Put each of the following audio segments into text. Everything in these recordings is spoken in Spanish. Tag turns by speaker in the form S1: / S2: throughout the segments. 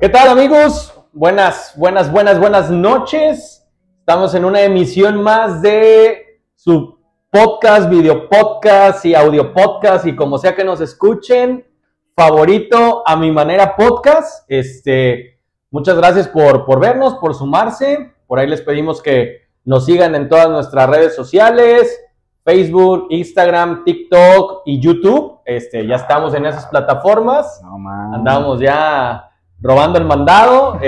S1: ¿Qué tal, amigos? Buenas noches. Estamos en una emisión más de su podcast, video podcast y audio podcast y como sea que nos escuchen, favorito a mi manera podcast. Muchas gracias por vernos, por sumarse. Por ahí les pedimos que nos sigan en todas nuestras redes sociales, Facebook, Instagram, TikTok y YouTube. Ya estamos en esas plataformas.
S2: No, man.
S1: Andamos ya robando el mandado,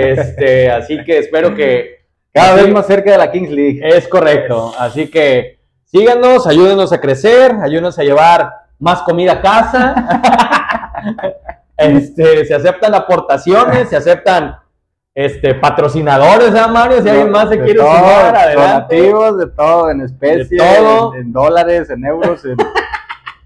S1: así que espero que
S2: cada vez más cerca de la Kings League.
S1: Es correcto, así que síganos, ayúdenos a crecer, ayúdenos a llevar más comida a casa. Se aceptan aportaciones, se aceptan patrocinadores, ¿eh, Mario? Si alguien más se quiere sumar, adelante.
S2: Donativos, de todo, en especie,
S1: de todo.
S2: En dólares, en euros, en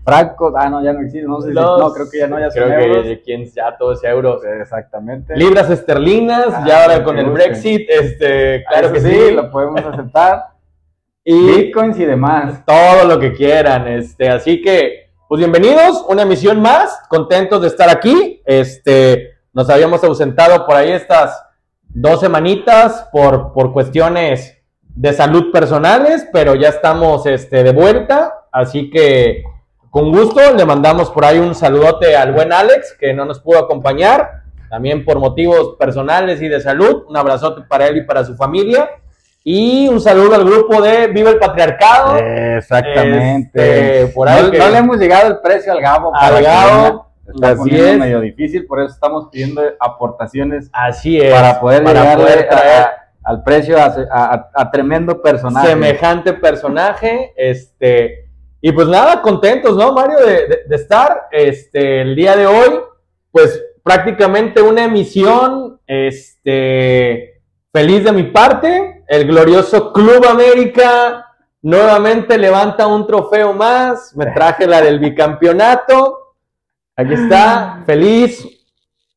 S2: francos. No, ya no existe, no sé no, creo que ya no, ya son euros.
S1: Que ya todo es euros.
S2: Exactamente.
S1: Libras esterlinas, ya ahora con el Brexit, claro que sí.
S2: Lo podemos aceptar. Y bitcoins y demás.
S1: Todo lo que quieran, así que, pues bienvenidos, una emisión más, contentos de estar aquí. Nos habíamos ausentado por ahí estas 2 semanitas por cuestiones de salud personales, pero ya estamos de vuelta, así que con gusto le mandamos por ahí un saludote al buen Alex, que no nos pudo acompañar, también por motivos personales y de salud. Un abrazote para él y para su familia. Y un saludo al grupo de Viva el Patriarcado.
S2: Exactamente.
S1: Por ahí
S2: no le hemos llegado el precio al Gabo.
S1: Al Gabo.
S2: Está poniendo medio difícil, por eso estamos pidiendo aportaciones.
S1: Así es.
S2: Para poder traer al precio a tremendo personaje.
S1: Semejante personaje. Y pues nada, contentos, ¿no, Mario? De estar el día de hoy. Pues prácticamente una emisión feliz de mi parte. El glorioso Club América nuevamente levanta un trofeo más. Me traje la del bicampeonato. Aquí está, feliz,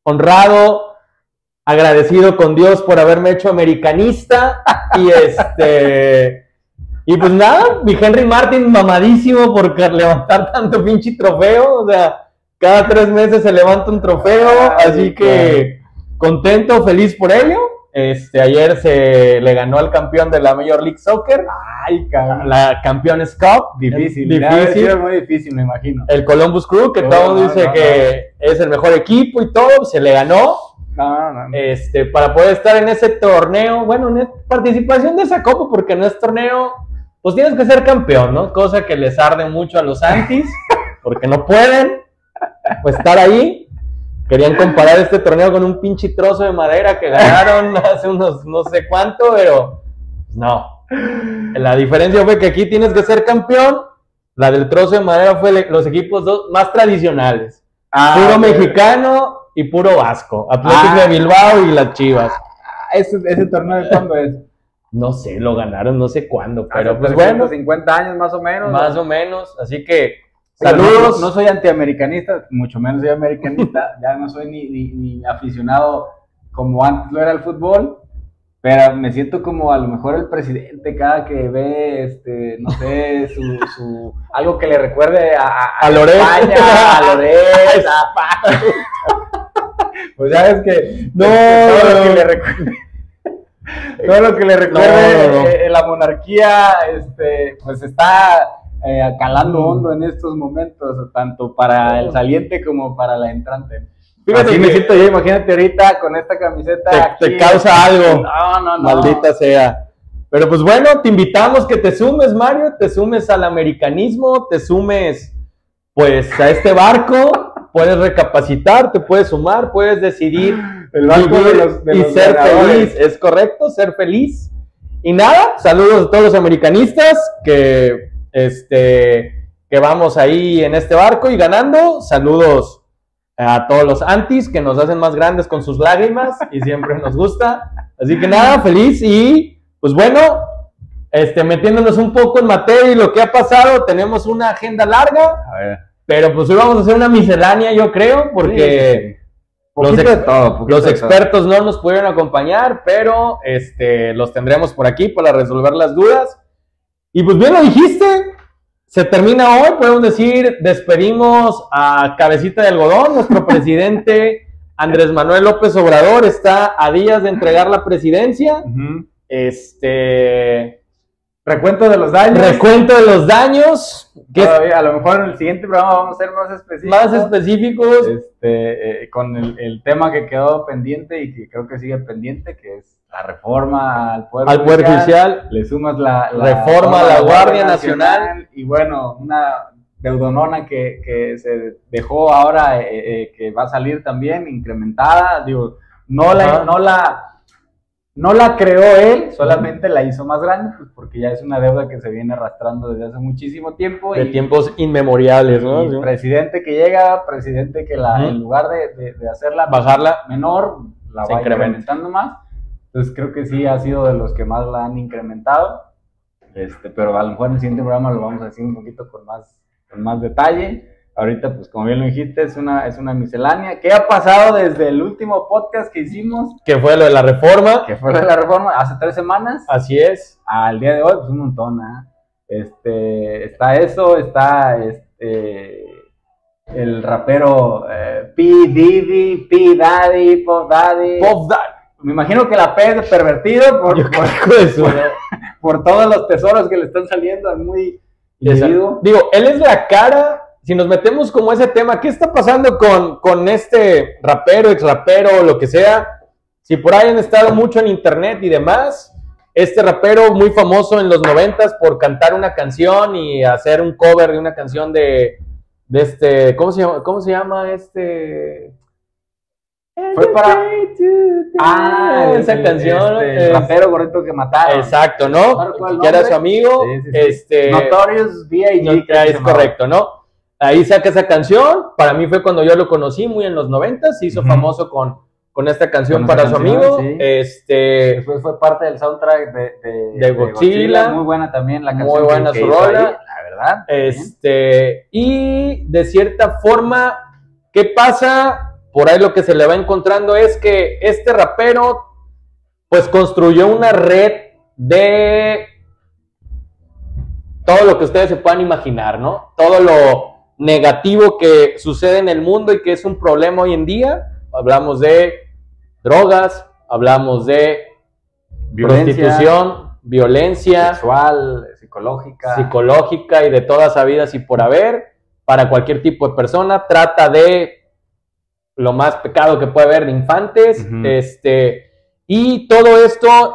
S1: honrado, agradecido con Dios por haberme hecho americanista. Y pues nada, mi Henry Martin mamadísimo por levantar tanto pinche trofeo. O sea, cada 3 meses se levanta un trofeo, así que contento, feliz por ello. Ayer se le ganó al campeón de la Major League Soccer.
S2: Ay, cabrón.
S1: La Campeones Cup.
S2: Difícil. Muy difícil, me imagino.
S1: El Columbus Crew, que todo dice que es el mejor equipo y todo, se le ganó.
S2: No.
S1: Para poder estar en ese torneo, bueno, en participación de esa copa, porque no es torneo, pues tienes que ser campeón, ¿no? Cosa que les arde mucho a los antis, porque no pueden, pues, estar ahí. Querían comparar este torneo con un pinche trozo de madera que ganaron hace unos no sé cuánto, pero no. La diferencia fue que aquí tienes que ser campeón. La del trozo de madera fue los equipos más tradicionales. Puro mexicano y puro vasco. Atlético de Bilbao y las Chivas.
S2: ¿Ese torneo de cuándo es?
S1: No sé, lo ganaron no sé cuándo, pero pues
S2: 50 años más o menos.
S1: Más o menos, así que
S2: saludos. No soy antiamericanista, mucho menos soy americanista. Ya no soy ni aficionado como antes lo era el fútbol, pero me siento como a lo mejor el presidente cada que ve, no sé, su algo que le recuerde a
S1: Loret.
S2: España, a Loret, pues ya ves que todo lo que le recuerde la monarquía, pues está calando hondo en estos momentos, tanto para el saliente como para la entrante. Fíjate, así me siento yo, imagínate ahorita con esta camiseta.
S1: Te causa algo.
S2: No.
S1: Maldita sea. Pero pues bueno, te invitamos que te sumes, Mario, te sumes al americanismo, te sumes pues a este barco, puedes recapacitar, te puedes sumar, puedes decidir
S2: el barco de los
S1: ser
S2: ganadores.
S1: Feliz, es correcto, ser feliz. Y nada, saludos a todos los americanistas que vamos ahí en este barco y ganando. Saludos a todos los antis que nos hacen más grandes con sus lágrimas y siempre nos gusta. Así que nada, feliz y pues bueno, metiéndonos un poco en materia y lo que ha pasado, tenemos una agenda larga, pero pues hoy vamos a hacer una miscelánea, yo creo, porque los expertos no nos pudieron acompañar, pero los tendremos por aquí para resolver las dudas. Y pues bien lo dijiste, se termina hoy, podemos decir, despedimos a Cabecita de Algodón, nuestro presidente Andrés Manuel López Obrador está a días de entregar la presidencia.
S2: Recuento de los daños.
S1: Recuento de los daños.
S2: A lo mejor en el siguiente programa vamos a ser más específicos.
S1: Más específicos.
S2: Con el tema que quedó pendiente y que creo que sigue pendiente, que es la reforma al Poder
S1: Judicial.
S2: Le sumas la
S1: reforma a la Guardia Nacional.
S2: Y bueno, una deudonona que se dejó ahora, que va a salir también incrementada. Digo, no la creó él, solamente la hizo más grande, pues porque ya es una deuda que se viene arrastrando desde hace muchísimo tiempo.
S1: De tiempos inmemoriales, ¿no?
S2: Y presidente que llega, presidente que en lugar de hacerla,
S1: bajarla
S2: menor, la va incrementando más. Entonces creo que sí ha sido de los que más la han incrementado. Pero a lo mejor en el siguiente programa lo vamos a decir un poquito con más detalle. Ahorita, pues como bien lo dijiste, es una miscelánea. ¿Qué ha pasado desde el último podcast que hicimos?
S1: Que fue lo de la reforma.
S2: Hace 3 semanas.
S1: Así es.
S2: Al día de hoy, pues un montón, está eso, está el rapero P. Diddy, P. Daddy, Puff Daddy. Me imagino que la P es de pervertido por todos los tesoros que le están saliendo al muy individuo.
S1: Digo, él es la cara. Si nos metemos como ese tema, ¿qué está pasando con este rapero, ex rapero, lo que sea? Si por ahí han estado mucho en internet y demás, este rapero muy famoso en los 90s por cantar una canción y hacer un cover de una canción de ¿cómo se llama
S2: Fue para
S1: esa canción,
S2: el rapero gordito que mataron.
S1: Exacto, ¿no? Que era su amigo.
S2: Sí. Notorious B.I.G.
S1: Es correcto, ¿no? Ahí saca esa canción. Para mí fue cuando yo lo conocí, muy en los 90s. Se hizo famoso con esta canción para su amigo.
S2: Sí. Después fue parte del soundtrack de
S1: Godzilla.
S2: Muy buena también la canción.
S1: Muy buena su rola.
S2: La verdad.
S1: Y de cierta forma, ¿qué pasa? Por ahí lo que se le va encontrando es que este rapero pues construyó una red de todo lo que ustedes se puedan imaginar, ¿no? Todo lo negativo que sucede en el mundo y que es un problema hoy en día. Hablamos de drogas, hablamos de prostitución, violencia
S2: sexual, psicológica
S1: y de todas habidas y por haber para cualquier tipo de persona. Trata de lo más pecado que puede haber de infantes, y todo esto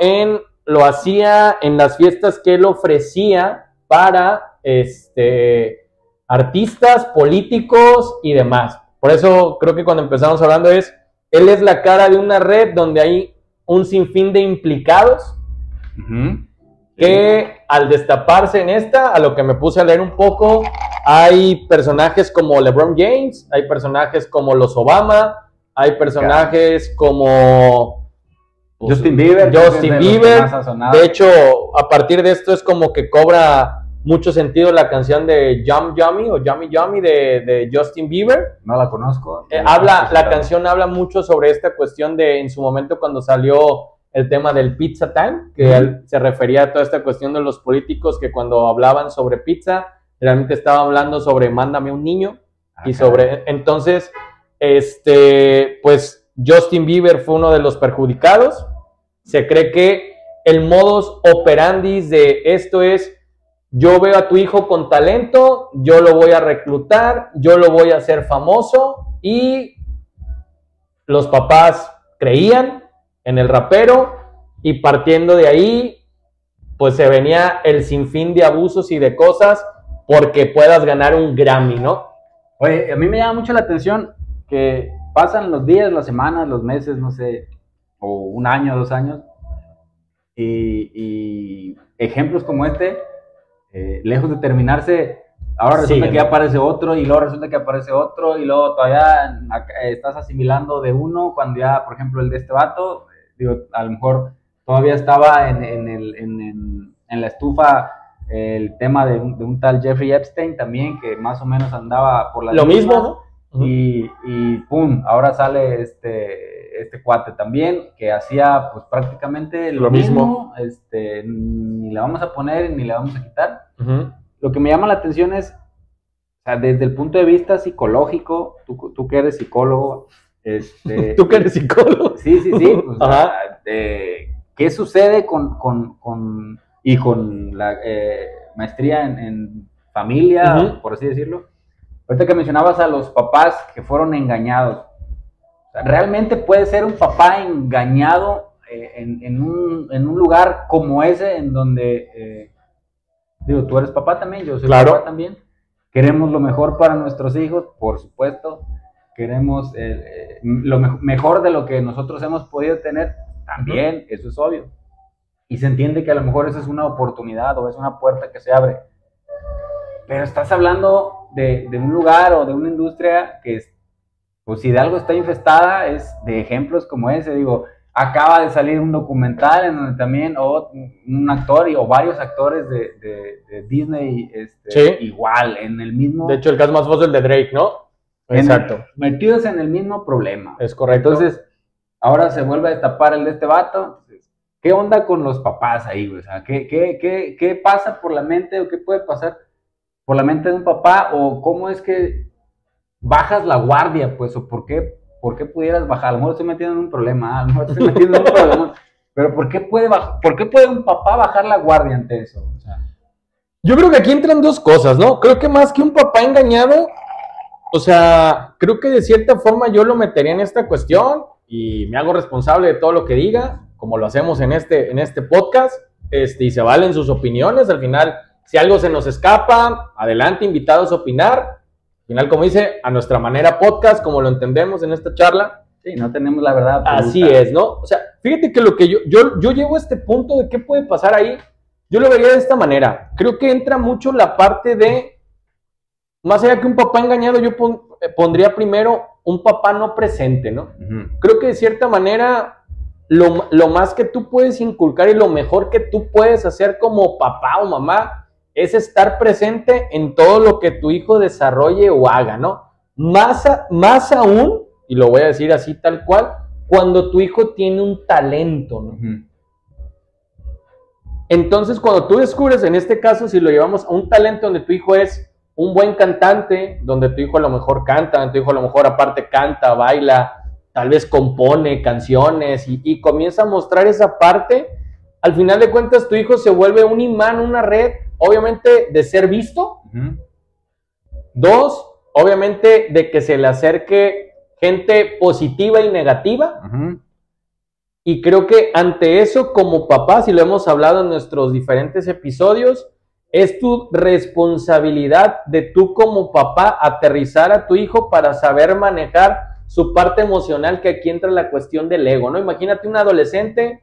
S1: lo hacía en las fiestas que él ofrecía para artistas, políticos y demás. Por eso creo que cuando empezamos hablando él es la cara de una red donde hay un sinfín de implicados que al destaparse a lo que me puse a leer un poco, hay personajes como LeBron James, hay personajes como los Obama, hay personajes como
S2: Justin Bieber.
S1: De hecho, a partir de esto es como que cobra mucho sentido la canción de Yum Yummy o Yummy Yummy de Justin Bieber.
S2: No la conozco.
S1: La canción habla mucho sobre esta cuestión de en su momento cuando salió el tema del pizza time, que él se refería a toda esta cuestión de los políticos que cuando hablaban sobre pizza, realmente estaban hablando sobre mándame un niño. Y sobre, entonces, pues Justin Bieber fue uno de los perjudicados. Se cree que el modus operandi de esto es: yo veo a tu hijo con talento, yo lo voy a reclutar, yo lo voy a hacer famoso, y los papás creían en el rapero y partiendo de ahí, pues se venía el sinfín de abusos y de cosas porque puedas ganar un Grammy, ¿no?
S2: Oye, a mí me llama mucho la atención que pasan los días, las semanas, los meses, no sé, o 1 año, 2 años, y ejemplos como lejos de terminarse, ahora resulta que ya aparece otro, y luego resulta que aparece otro, y luego todavía estás asimilando de uno, cuando ya, por ejemplo, el de este vato, a lo mejor todavía estaba en la estufa el tema de un tal Jeffrey Epstein también, que más o menos andaba por la
S1: lo mismo, ¿no?
S2: Y pum, ahora sale este cuate también, que hacía pues prácticamente lo mismo. Ni le vamos a poner ni le vamos a quitar. Lo que me llama la atención es, o sea, desde el punto de vista psicológico, tú que eres psicólogo,
S1: Tú que eres psicólogo.
S2: Sí, pues, ¿qué sucede con la maestría en familia, por así decirlo? Ahorita que mencionabas a los papás que fueron engañados, o sea, ¿realmente puede ser un papá engañado en un lugar como ese, en donde, digo, tú eres papá también, yo soy papá también, queremos lo mejor para nuestros hijos, por supuesto, queremos lo mejor de lo que nosotros hemos podido tener, también, eso es obvio, y se entiende que a lo mejor esa es una oportunidad o es una puerta que se abre, pero estás hablando de un lugar o de una industria que, pues si de algo está infestada, es de ejemplos como ese. Digo, acaba de salir un documental en donde también un actor o varios actores de Disney, igual, en el mismo...
S1: De hecho, el caso más famoso es el de Drake, ¿no? Exacto.
S2: Metidos en el mismo problema.
S1: Es correcto.
S2: Entonces, ahora se vuelve a destapar el de este vato. ¿Qué onda con los papás ahí, güey? O sea, ¿qué pasa por la mente o qué puede pasar por la mente de un papá, o cómo es que bajas la guardia, pues, o por qué pudieras bajar? A lo mejor estoy metiendo en un problema, pero ¿por qué puede un papá bajar la guardia ante eso? O sea,
S1: yo creo que aquí entran dos cosas, ¿no? Creo que más que un papá engañado, o sea, creo que de cierta forma yo lo metería en esta cuestión y me hago responsable de todo lo que diga, como lo hacemos en este podcast, y se valen sus opiniones. Al final, si algo se nos escapa, adelante, invitados a opinar. Al final, como dice, a nuestra manera podcast, como lo entendemos en esta charla.
S2: Sí, no tenemos la verdad absoluta.
S1: Así es, ¿no? O sea, fíjate que lo que yo llevo a este punto de qué puede pasar ahí, yo lo vería de esta manera. Creo que entra mucho la parte de, más allá que un papá engañado, yo pondría primero un papá no presente, ¿no? Creo que de cierta manera, lo más que tú puedes inculcar y lo mejor que tú puedes hacer como papá o mamá es estar presente en todo lo que tu hijo desarrolle o haga, ¿no? Más aún, y lo voy a decir así tal cual, cuando tu hijo tiene un talento, ¿no? Entonces, cuando tú descubres, en este caso, si lo llevamos a un talento donde tu hijo es un buen cantante, donde tu hijo a lo mejor canta, donde tu hijo a lo mejor aparte canta, baila, tal vez compone canciones y comienza a mostrar esa parte, al final de cuentas tu hijo se vuelve un imán, una red, obviamente de ser visto. Dos, obviamente de que se le acerque gente positiva y negativa. Y creo que ante eso, como papás, y lo hemos hablado en nuestros diferentes episodios, es tu responsabilidad de tú como papá aterrizar a tu hijo para saber manejar su parte emocional, que aquí entra la cuestión del ego, ¿no? Imagínate un adolescente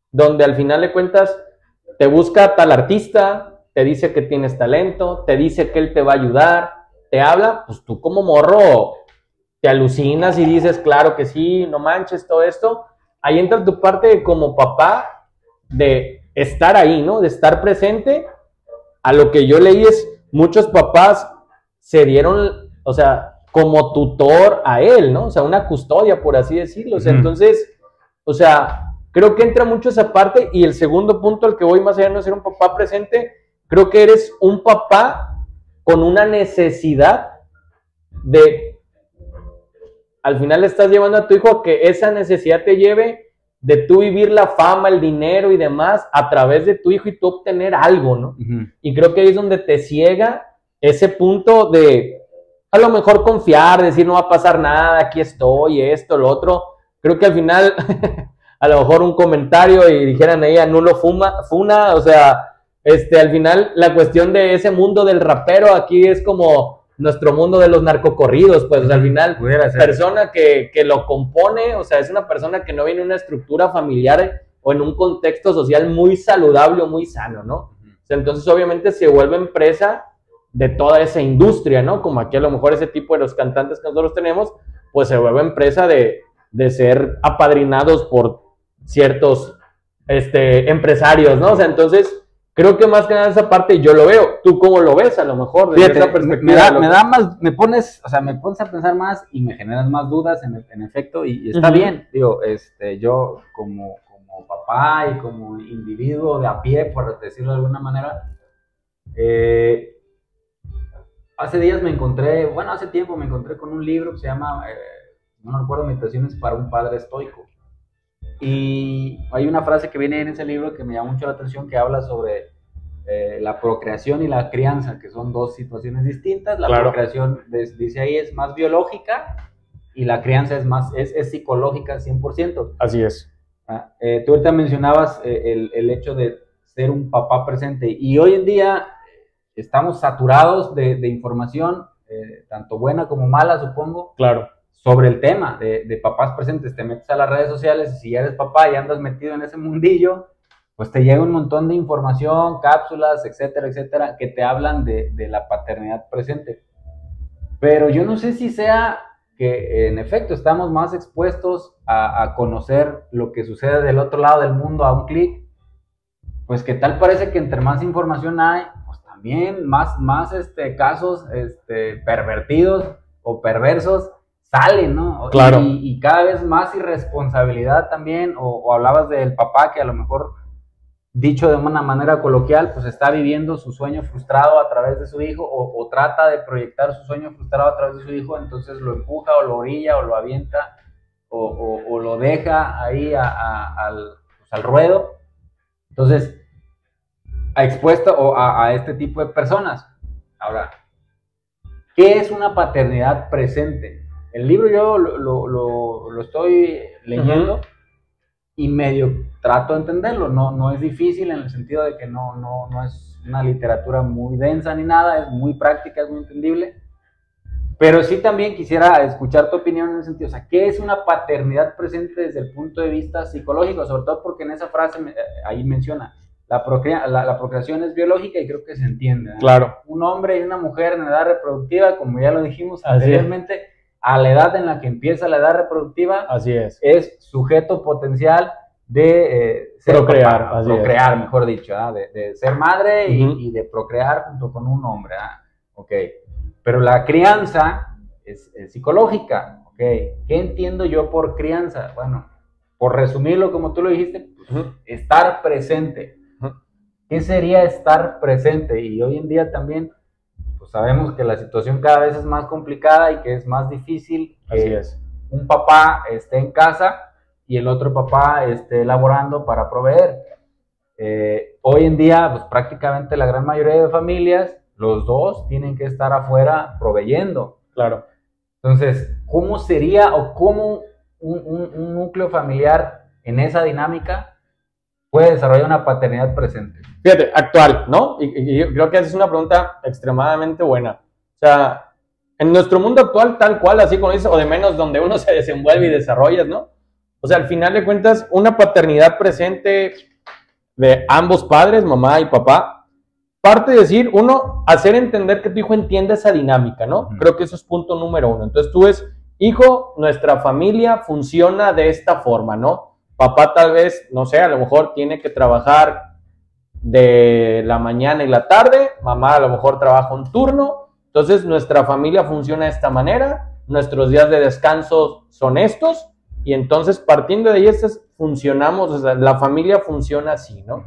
S1: donde al final de cuentas te busca tal artista, te dice que tienes talento, te dice que él te va a ayudar, te habla, pues tú como morro te alucinas y dices, claro que sí, no manches, todo esto. Ahí entra tu parte como papá de estar ahí, ¿no? De estar presente. A lo que yo leí es, muchos papás se dieron, o sea, como tutor a él, ¿no? O sea, una custodia, por así decirlo. O sea, entonces, o sea, creo que entra mucho esa parte. Y el segundo punto al que voy, más allá de no ser un papá presente, creo que eres un papá con una necesidad de, al final le estás llevando a tu hijo a que esa necesidad te lleve de tú vivir la fama, el dinero y demás a través de tu hijo y tú obtener algo, ¿no? Y creo que ahí es donde te ciega ese punto de a lo mejor confiar, decir no va a pasar nada, aquí estoy, esto, lo otro. Creo que al final, a lo mejor un comentario y dijeran ella, nulo funa, o sea, al final la cuestión de ese mundo del rapero aquí es como nuestro mundo de los narcocorridos, pues, o sea, al final, persona que lo compone, o sea, es una persona que no viene en una estructura familiar o en un contexto social muy saludable o muy sano, ¿no? O sea, entonces obviamente se vuelve empresa de toda esa industria, ¿no? Como aquí a lo mejor ese tipo de los cantantes que nosotros tenemos, pues se vuelve empresa de ser apadrinados por ciertos empresarios, ¿no? O sea, entonces creo que más que nada esa parte yo lo veo. ¿Tú cómo lo ves a lo mejor?
S2: Fíjate, esa perspectiva me da más, me pones a pensar más y me generas más dudas en efecto y está bien. Digo, yo como papá y como individuo de a pie, por decirlo de alguna manera, hace tiempo me encontré con un libro que se llama no recuerdo, Meditaciones para un padre estoico. Y hay una frase que viene en ese libro que me llama mucho la atención, que habla sobre la procreación y la crianza, que son dos situaciones distintas. La procreación, dice ahí, es más biológica y la crianza es psicológica 100%.
S1: Así es.
S2: Tú ahorita mencionabas el hecho de ser un papá presente, y hoy en día estamos saturados de información, tanto buena como mala, supongo.
S1: Claro.
S2: Sobre el tema de papás presentes. Te metes a las redes sociales y si ya eres papá y andas metido en ese mundillo, pues te llega un montón de información, cápsulas, etcétera, etcétera, que te hablan de la paternidad presente. Pero yo no sé si sea que en efecto estamos más expuestos a conocer lo que sucede del otro lado del mundo a un clic. Pues que tal parece que entre más información hay, pues también más casos pervertidos o perversos salen, ¿no?
S1: Claro.
S2: Y cada vez más irresponsabilidad también, o hablabas del papá que a lo mejor, dicho de una manera coloquial, pues está viviendo su sueño frustrado a través de su hijo, o trata de proyectar su sueño frustrado a través de su hijo, entonces lo empuja o lo orilla o lo avienta o lo deja ahí al ruedo. Entonces, expuesto a este tipo de personas. Ahora, ¿qué es una paternidad presente? El libro yo lo estoy leyendo y medio trato de entenderlo. No es difícil en el sentido de que no es una literatura muy densa ni nada, es muy práctica, es muy entendible. Pero sí también quisiera escuchar tu opinión en el sentido, o sea, ¿qué es una paternidad presente desde el punto de vista psicológico? Sobre todo porque en esa frase ahí menciona, la procreación es biológica y creo que se entiende, ¿no?
S1: Claro.
S2: Un hombre y una mujer en edad reproductiva, como ya lo dijimos anteriormente, a la edad en la que empieza la edad reproductiva,
S1: así es
S2: sujeto potencial de
S1: procrear,
S2: papá, procrear, mejor dicho, de ser madre y de procrear junto con un hombre. Okay. Pero la crianza es psicológica. Okay. ¿Qué entiendo yo por crianza? Bueno, por resumirlo como tú lo dijiste, pues, estar presente. ¿Qué sería estar presente? Y hoy en día también pues sabemos que la situación cada vez es más complicada y que es más difícil que un papá esté en casa y el otro papá esté laborando para proveer. Hoy en día, pues prácticamente la gran mayoría de familias, los dos tienen que estar afuera proveyendo.
S1: Claro.
S2: Entonces, ¿cómo sería o cómo un núcleo familiar en esa dinámica puede desarrollar una paternidad presente?
S1: Fíjate, actual, ¿no? Y yo creo que esa es una pregunta extremadamente buena. O sea, en nuestro mundo actual, tal cual, así como dices, o de menos donde uno se desenvuelve y desarrolla, ¿no? O sea, al final de cuentas, una paternidad presente de ambos padres, mamá y papá, parte de decir, uno, hacer entender que tu hijo entienda esa dinámica, ¿no? Creo que eso es punto número uno. Entonces tú ves, hijo, nuestra familia funciona de esta forma, ¿no? Papá tal vez, no sé, a lo mejor tiene que trabajar de la mañana y la tarde, mamá a lo mejor trabaja un turno, entonces nuestra familia funciona de esta manera, nuestros días de descanso son estos, y entonces partiendo de ahí funcionamos, o sea, la familia funciona así, ¿no?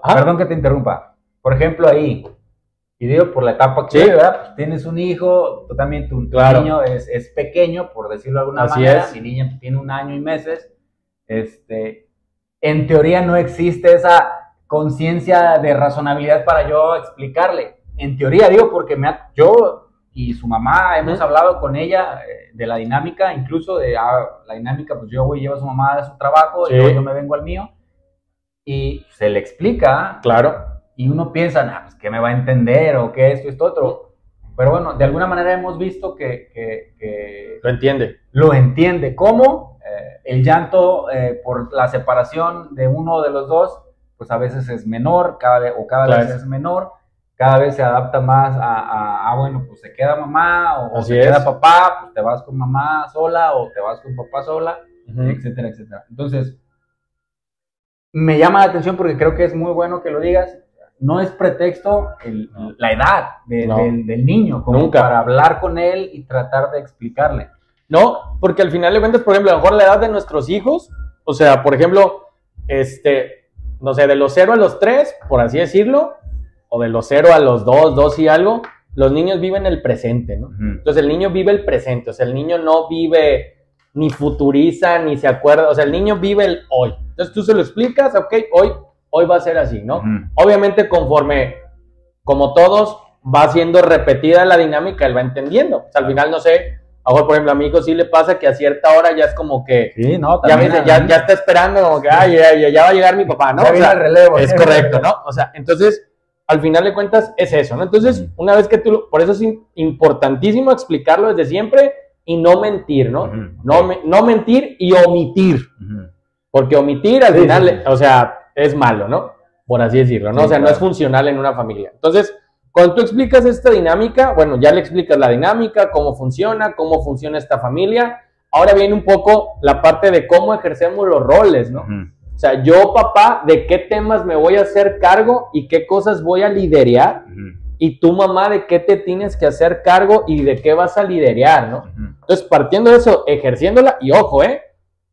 S2: Perdón que te interrumpa, por ejemplo ahí, y digo por la etapa que ¿verdad? Pues tienes un hijo, tú también tu niño es pequeño, por decirlo de alguna manera, mi niña tiene 1 año y meses, en teoría no existe esa conciencia de razonabilidad para yo explicarle. En teoría digo porque yo y su mamá hemos hablado con ella de la dinámica, incluso de la dinámica, pues yo voy y llevo a su mamá de su trabajo y luego yo me vengo al mío y se le explica.
S1: Claro.
S2: Y uno piensa, pues ¿qué me va a entender? O ¿qué esto otro? Pero bueno, de alguna manera hemos visto que
S1: lo
S2: entiende. ¿Cómo? El llanto por la separación de uno de los dos, pues a veces es menor, cada vez es menor, cada vez se adapta más bueno, pues se queda mamá o se queda papá, pues te vas con mamá sola o te vas con papá sola, etcétera, etcétera. Entonces, me llama la atención porque creo que es muy bueno que lo digas. No es pretexto la edad del niño como para hablar con él y tratar de explicarle.
S1: No, porque al final de cuentas, por ejemplo, a lo mejor la edad de nuestros hijos, o sea, por ejemplo, no sé, de los 0 a los 3, por así decirlo, o de los 0 a los 2 y algo, los niños viven el presente, ¿no? Entonces el niño vive el presente, o sea, el niño no vive ni futuriza, ni se acuerda, o sea, el niño vive el hoy. Entonces tú se lo explicas, ok, hoy va a ser así, ¿no? Obviamente conforme, como todos, va siendo repetida la dinámica, él va entendiendo. O sea, al final, no sé, ahora, por ejemplo, a mi hijo sí le pasa que a cierta hora ya es como que,
S2: sí, no,
S1: ya está esperando, como que, ya va a llegar mi papá, ¿no?
S2: Ya viene el relevo.
S1: Es correcto, ¿no? O sea, entonces, al final de cuentas, es eso, ¿no? Entonces, una vez que por eso es importantísimo explicarlo desde siempre y no mentir, ¿no? No mentir y omitir. Porque omitir al final, o sea, es malo, ¿no? Por así decirlo, ¿no? O sea, no es funcional en una familia. Entonces, cuando tú explicas esta dinámica, bueno, ya le explicas la dinámica, cómo funciona esta familia. Ahora viene un poco la parte de cómo ejercemos los roles, ¿no? O sea, yo, papá, ¿de qué temas me voy a hacer cargo y qué cosas voy a liderear? Y tú, mamá, ¿de qué te tienes que hacer cargo y de qué vas a liderear, ¿no? Entonces, partiendo de eso, ejerciéndola, y ojo,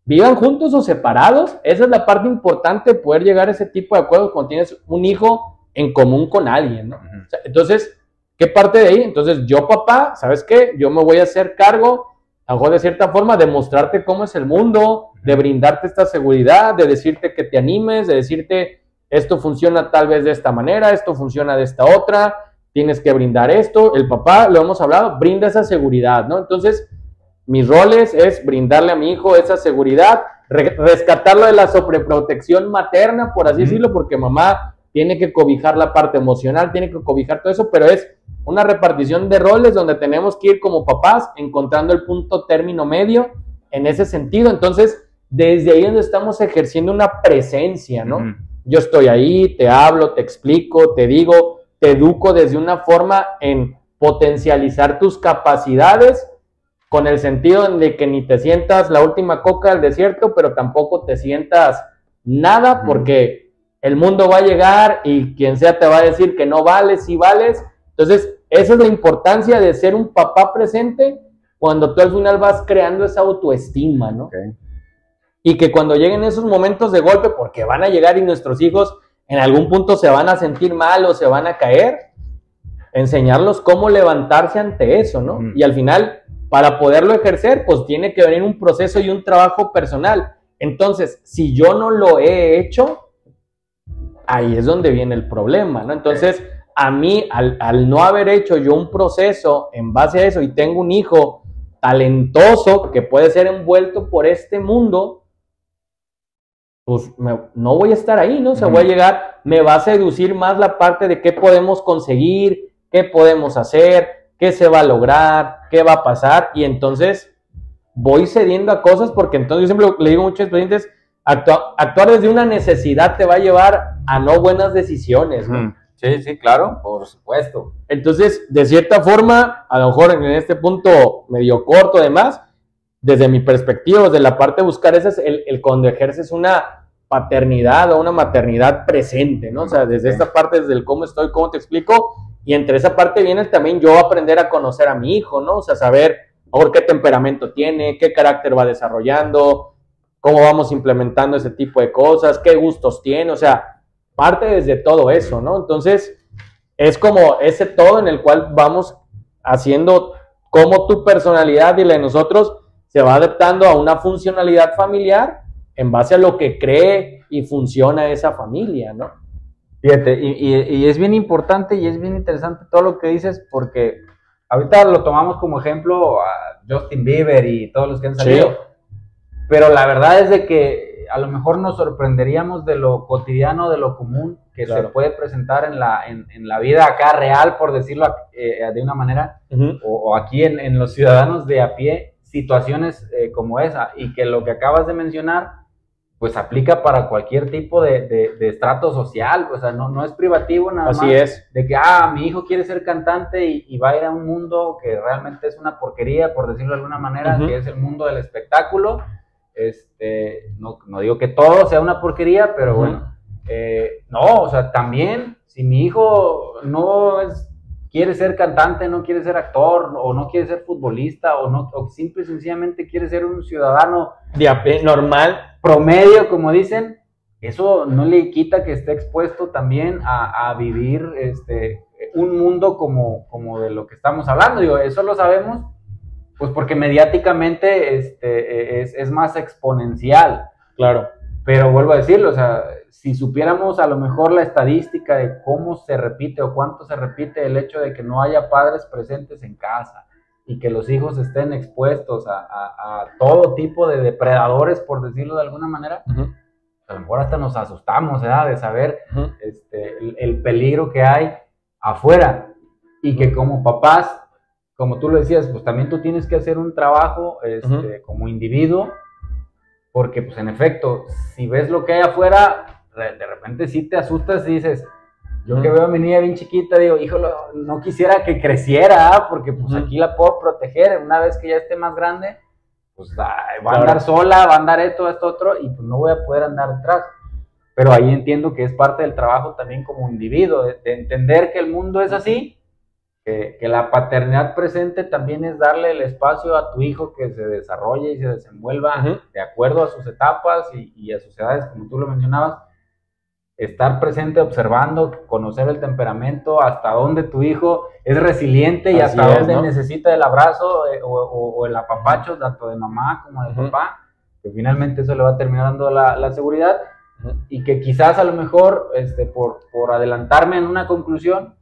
S1: vivan juntos o separados, esa es la parte importante, poder llegar a ese tipo de acuerdos cuando tienes un hijo en común con alguien, ¿no? O sea, entonces, ¿qué parte de ahí? Entonces, yo, papá, ¿sabes qué? Yo me voy a hacer cargo, a lo mejor de cierta forma, de mostrarte cómo es el mundo, de brindarte esta seguridad, de decirte que te animes, de decirte, esto funciona tal vez de esta manera, esto funciona de esta otra, tienes que brindar esto. El papá, lo hemos hablado, brinda esa seguridad, ¿no? Entonces, mis roles es brindarle a mi hijo esa seguridad, rescatarlo de la sobreprotección materna, por así decirlo, porque mamá tiene que cobijar la parte emocional, tiene que cobijar todo eso, pero es una repartición de roles donde tenemos que ir como papás encontrando el punto término medio en ese sentido. Entonces, desde ahí donde estamos ejerciendo una presencia, ¿no? Yo estoy ahí, te hablo, te explico, te digo, te educo desde una forma en potencializar tus capacidades, con el sentido de que ni te sientas la última coca del desierto, pero tampoco te sientas nada, porque el mundo va a llegar y quien sea te va a decir que no vales, sí vales. Entonces, esa es la importancia de ser un papá presente cuando tú al final vas creando esa autoestima, ¿no? Y que cuando lleguen esos momentos de golpe, porque van a llegar y nuestros hijos en algún punto se van a sentir mal o se van a caer, enseñarlos cómo levantarse ante eso, ¿no? Y al final, para poderlo ejercer, pues tiene que venir un proceso y un trabajo personal. Entonces, si yo no lo he hecho, ahí es donde viene el problema, ¿no? Entonces, a mí, al no haber hecho yo un proceso en base a eso y tengo un hijo talentoso que puede ser envuelto por este mundo, pues no voy a estar ahí, ¿no? O sea, voy a llegar, me va a seducir más la parte de qué podemos conseguir, qué podemos hacer, qué se va a lograr, qué va a pasar, y entonces voy cediendo a cosas, porque entonces yo siempre le digo a muchos pacientes, actuar desde una necesidad te va a llevar a no buenas decisiones, ¿no?
S2: Sí, claro, por supuesto.
S1: Entonces, de cierta forma, a lo mejor en este punto medio corto además, desde mi perspectiva, desde la parte de buscar, ese es el cuando ejerces una paternidad o una maternidad presente, ¿no? O sea, desde esta parte, desde el cómo estoy, cómo te explico, y entre esa parte viene también yo aprender a conocer a mi hijo, ¿no? O sea, saber mejor qué temperamento tiene, qué carácter va desarrollando, cómo vamos implementando ese tipo de cosas, qué gustos tiene, o sea, parte desde todo eso, ¿no? Entonces, es como ese todo en el cual vamos haciendo cómo tu personalidad y la de nosotros se va adaptando a una funcionalidad familiar en base a lo que cree y funciona esa familia, ¿no?
S2: Fíjate, y es bien importante y es bien interesante todo lo que dices, porque ahorita lo tomamos como ejemplo a Justin Bieber y todos los que han salido, sí, pero la verdad es de que a lo mejor nos sorprenderíamos de lo cotidiano, de lo común que se puede presentar en la vida acá real, por decirlo de una manera, o aquí en los ciudadanos de a pie, situaciones como esa, y que lo que acabas de mencionar pues aplica para cualquier tipo de estrato social, o sea, no es privativo nada más.
S1: Así es.
S2: De que, mi hijo quiere ser cantante y va a ir a un mundo que realmente es una porquería, por decirlo de alguna manera, que es el mundo del espectáculo. No digo que todo sea una porquería, pero bueno, no, o sea, también, si mi hijo quiere ser cantante, no quiere ser actor, o no quiere ser futbolista, o simple y sencillamente quiere ser un ciudadano
S1: normal,
S2: promedio, como dicen, eso no le quita que esté expuesto también a vivir un mundo como de lo que estamos hablando. Digo, eso lo sabemos Pues porque mediáticamente es más exponencial.
S1: Claro.
S2: Pero vuelvo a decirlo, o sea, si supiéramos a lo mejor la estadística de cómo se repite o cuánto se repite el hecho de que no haya padres presentes en casa y que los hijos estén expuestos a todo tipo de depredadores, por decirlo de alguna manera, a lo mejor hasta nos asustamos, ¿verdad? De saber el peligro que hay afuera y que como papás, como tú lo decías, pues también tú tienes que hacer un trabajo como individuo, porque pues en efecto, si ves lo que hay afuera, de repente sí te asustas y dices, yo que veo a mi niña bien chiquita, digo, híjole, no quisiera que creciera, porque pues aquí la puedo proteger, una vez que ya esté más grande, pues va a andar sola, va a andar esto, otro, y pues no voy a poder andar detrás. Pero ahí entiendo que es parte del trabajo también como individuo, de entender que el mundo es así, que la paternidad presente también es darle el espacio a tu hijo que se desarrolle y se desenvuelva de acuerdo a sus etapas y a sus edades, como tú lo mencionabas. Estar presente, observando, conocer el temperamento, hasta dónde tu hijo es resiliente y hasta dónde necesita el abrazo o el apapacho, tanto de mamá como de papá, que finalmente eso le va a terminar dando la seguridad, y que quizás a lo mejor, por adelantarme en una conclusión,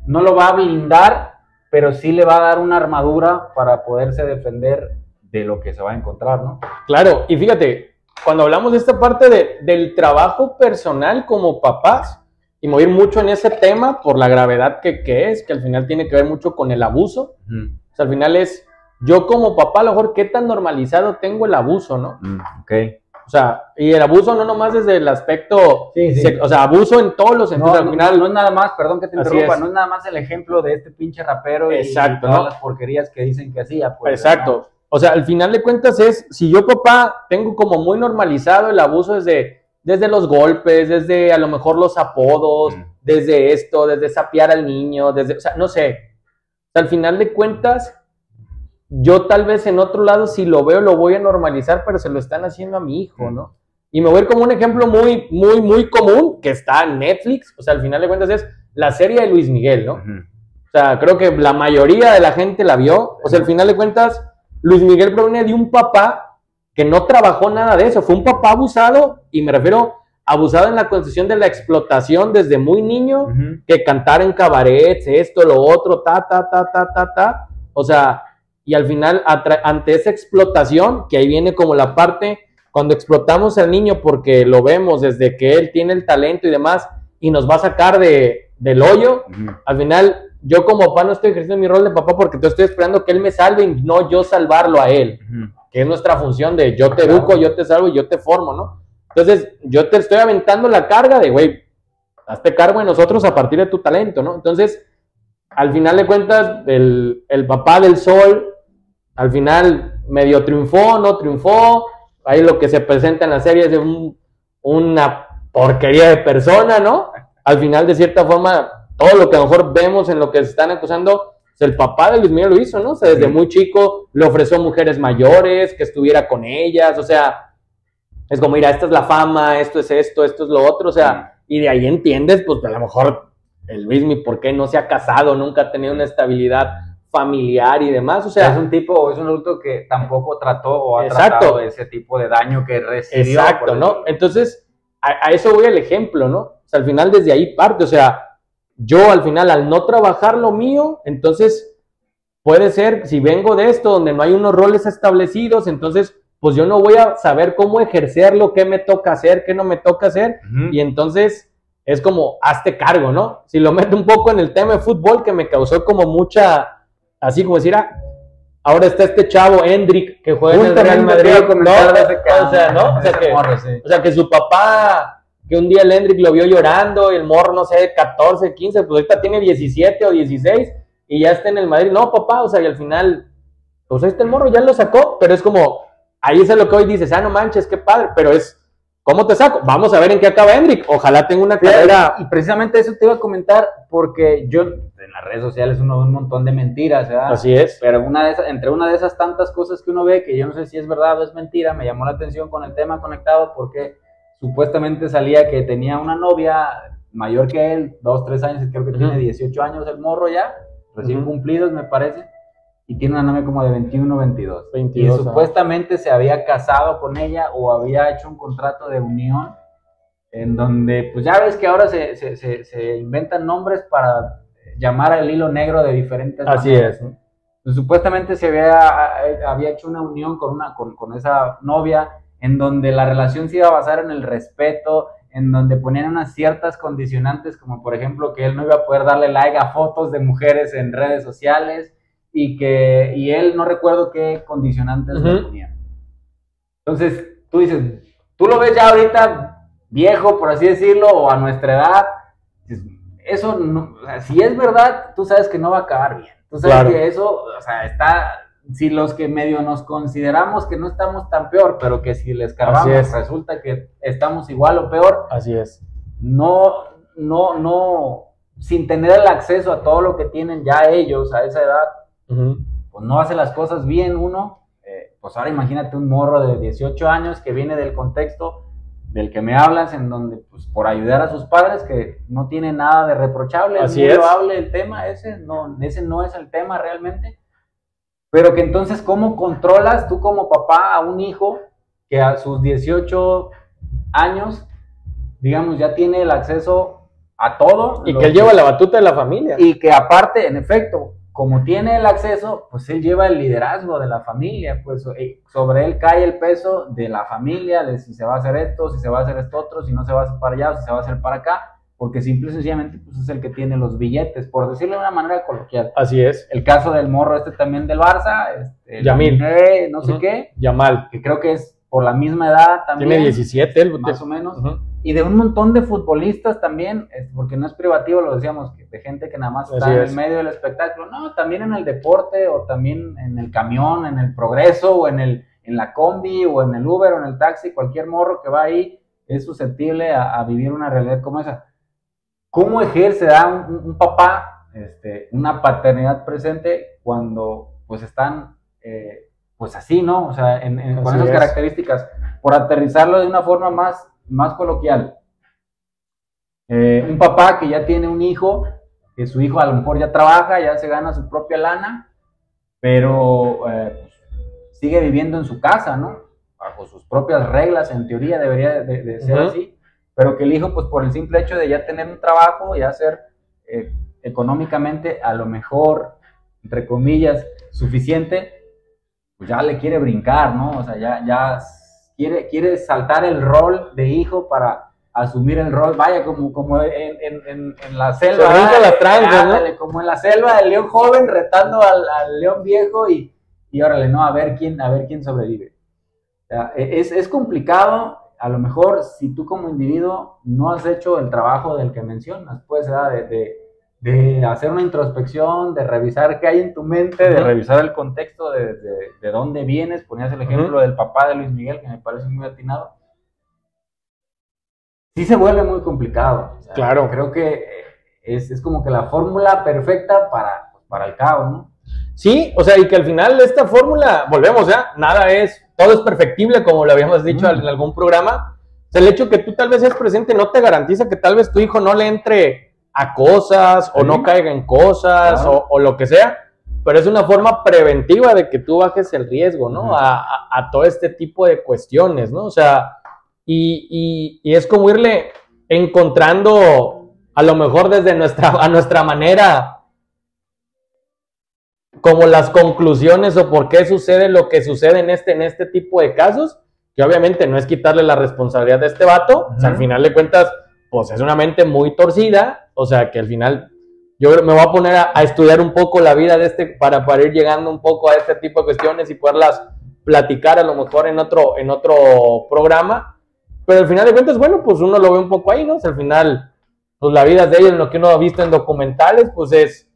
S2: no lo va a blindar, pero sí le va a dar una armadura para poderse defender de lo que se va a encontrar, ¿no?
S1: Claro, y fíjate, cuando hablamos de esta parte del trabajo personal como papás, y me voy a ir mucho en ese tema por la gravedad que es, que al final tiene que ver mucho con el abuso. O sea, al final es, yo como papá, a lo mejor, ¿qué tan normalizado tengo el abuso, no?
S2: Ok.
S1: O sea, y el abuso no nomás desde el aspecto, o sea, abuso en todos los sentidos. Al final
S2: no es nada más, perdón que te interrumpa, no es nada más el ejemplo de este pinche rapero y todas las porquerías que dicen que hacía. Pues,
S1: exacto. ¿No? O sea, al final de cuentas es, si yo papá tengo como muy normalizado el abuso desde los golpes, desde a lo mejor los apodos, desde esto, desde sapear al niño, o sea, no sé. O sea, al final de cuentas, yo tal vez en otro lado, si lo veo, lo voy a normalizar, pero se lo están haciendo a mi hijo, ¿no? Y me voy a ir como un ejemplo muy, muy, muy común, que está en Netflix. O sea, al final de cuentas es la serie de Luis Miguel, ¿no? O sea, creo que la mayoría de la gente la vio. O sea, al final de cuentas, Luis Miguel proviene de un papá que no trabajó nada de eso. Fue un papá abusado, y me refiero abusado en la concepción de la explotación desde muy niño, que cantara en cabarets, esto, lo otro, O sea, y al final, ante esa explotación, que ahí viene como la parte, cuando explotamos al niño porque lo vemos desde que él tiene el talento y demás, y nos va a sacar del hoyo, al final, yo como papá no estoy ejerciendo mi rol de papá porque estoy esperando que él me salve y no yo salvarlo a él, que es nuestra función de yo te educo, yo te salvo y yo te formo, ¿no? Entonces, yo te estoy aventando la carga de, güey, hazte cargo de nosotros a partir de tu talento, ¿no? Entonces, al final de cuentas, el papá del Sol, al final medio triunfó, no triunfó, ahí lo que se presenta en la serie es de una porquería de persona, ¿no? Al final, de cierta forma, todo lo que a lo mejor vemos en lo que se están acusando, el papá de Luis Miguel lo hizo, ¿no? O sea, desde muy chico le ofreció mujeres mayores, que estuviera con ellas, o sea, es como, mira, esta es la fama, esto es lo otro, o sea, y de ahí entiendes, pues a lo mejor el Luismi, ¿por qué no se ha casado? Nunca ha tenido una estabilidad familiar y demás, o sea,
S2: es un adulto que tampoco trató o ha tratado ese tipo de daño que recibió.
S1: Exacto, ¿no? Entonces, a eso voy al ejemplo, ¿no? O sea, al final desde ahí parte, o sea, yo al final al no trabajar lo mío, entonces puede ser, si vengo de esto donde no hay unos roles establecidos, entonces pues yo no voy a saber cómo ejercerlo, qué me toca hacer, qué no me toca hacer, y entonces es como, hazte cargo, ¿no? Si lo meto un poco en el tema de fútbol, que me causó como mucha, así como decir, ahora está este chavo, Hendrik, que juega en el Real Madrid, o sea, que su papá, que un día el Hendrik lo vio llorando, y el morro, no sé, 14, 15, pues ahorita tiene 17 o 16, y ya está en el Madrid. No, papá, o sea, y al final, pues este el morro ya lo sacó, pero es como, ahí es lo que hoy dices, no manches, qué padre, pero es, ¿cómo te saco? Vamos a ver en qué acaba Hendrik, ojalá tenga una carrera.
S2: Y precisamente eso te iba a comentar, porque yo, en las redes sociales uno ve un montón de mentiras, ¿verdad?
S1: Así es.
S2: Pero entre una de esas tantas cosas que uno ve, que yo no sé si es verdad o es mentira, me llamó la atención con el tema conectado, porque supuestamente salía que tenía una novia mayor que él, 2, 3 años, creo que tiene 18 años el morro ya, recién cumplidos me parece, y tiene una novia como de 21, 22.
S1: 22,
S2: y supuestamente se había casado con ella o había hecho un contrato de unión en donde, pues ya ves que ahora se inventan nombres para llamar al hilo negro de diferentes
S1: Así
S2: maneras.
S1: es, ¿no?
S2: Pues, supuestamente se había hecho una unión con esa novia en donde la relación se iba a basar en el respeto, en donde ponían unas ciertas condicionantes, como por ejemplo que él no iba a poder darle like a fotos de mujeres en redes sociales, y él no recuerdo qué condicionantes le ponían. Entonces, tú dices, tú lo ves ya ahorita viejo, por así decirlo, o a nuestra edad, eso, no, o sea, si es verdad, tú sabes que no va a acabar bien. Tú sabes que eso, o sea, está, si los que medio nos consideramos que no estamos tan peor, pero que si les escarbamos resulta que estamos igual o peor.
S1: Así es.
S2: No, sin tener el acceso a todo lo que tienen ya ellos a esa edad, pues no hace las cosas bien uno. Pues ahora imagínate un morro de 18 años que viene del contexto del que me hablas, en donde, pues, por ayudar a sus padres, que no tiene nada de reprochable,
S1: así
S2: es muy loable el tema, ese no es el tema realmente, pero que entonces, ¿cómo controlas tú como papá a un hijo que a sus 18 años, digamos, ya tiene el acceso a todo?
S1: Y que él lleva la batuta de la familia.
S2: Y que aparte, en efecto, como tiene el acceso, pues él lleva el liderazgo de la familia, pues sobre él cae el peso de la familia, de si se va a hacer esto, si se va a hacer esto otro, si no se va a hacer para allá, o si se va a hacer para acá, porque simple y sencillamente pues es el que tiene los billetes, por decirlo de una manera coloquial.
S1: Así es.
S2: El caso del morro también del Barça,
S1: Yamil.
S2: No sé qué.
S1: Yamal.
S2: Que creo que es por la misma edad también.
S1: Tiene 17 él.
S2: Más o menos. Y de un montón de futbolistas también, porque no es privativo, lo decíamos, de gente que nada más está en el medio del espectáculo, no, también en el deporte, o también en el camión, en el Progreso, o en la combi, o en el Uber, o en el taxi, cualquier morro que va ahí es susceptible a vivir una realidad como esa. ¿Cómo ejerce un papá una paternidad presente cuando pues están pues así, ¿no? O sea, con esas características, por aterrizarlo de una forma más coloquial. Un papá que ya tiene un hijo, que su hijo a lo mejor ya trabaja, ya se gana su propia lana, pero sigue viviendo en su casa, ¿no? Bajo sus propias reglas, en teoría debería de ser así, pero que el hijo, pues por el simple hecho de ya tener un trabajo, ya ser económicamente a lo mejor, entre comillas, suficiente, pues ya le quiere brincar, ¿no? O sea, ya quiere saltar el rol de hijo para asumir el rol, vaya, como en la selva,
S1: las trancas, ¿no?
S2: Como en la selva del león joven retando al león viejo y órale, ¿no? A ver quién sobrevive. O sea, es complicado, a lo mejor si tú como individuo no has hecho el trabajo del que mencionas, pues, de hacer una introspección, de revisar qué hay en tu mente, de revisar el contexto de dónde vienes. Ponías el ejemplo del papá de Luis Miguel, que me parece muy atinado. Sí se vuelve muy complicado. O sea,
S1: claro.
S2: Creo que es como que la fórmula perfecta para el caos, ¿no?
S1: Sí, o sea, y que al final esta fórmula, volvemos ya, todo es perfectible, como lo habíamos dicho en algún programa. O sea, el hecho que tú tal vez seas presente no te garantiza que tal vez tu hijo no le entre a cosas o no caiga en cosas o lo que sea, pero es una forma preventiva de que tú bajes el riesgo, ¿no? A todo este tipo de cuestiones, ¿no? O sea, y es como irle encontrando, a lo mejor desde a nuestra manera, como las conclusiones o por qué sucede lo que sucede en este tipo de casos, que obviamente no es quitarle la responsabilidad de este vato, o sea, al final de cuentas, pues es una mente muy torcida, o sea, que al final yo me voy a poner a estudiar un poco la vida de para ir llegando un poco a este tipo de cuestiones y poderlas platicar a lo mejor en otro programa, pero al final de cuentas, bueno, pues uno lo ve un poco ahí, ¿no? O sea, al final, pues la vida de ellos, lo que uno ha visto en documentales, pues es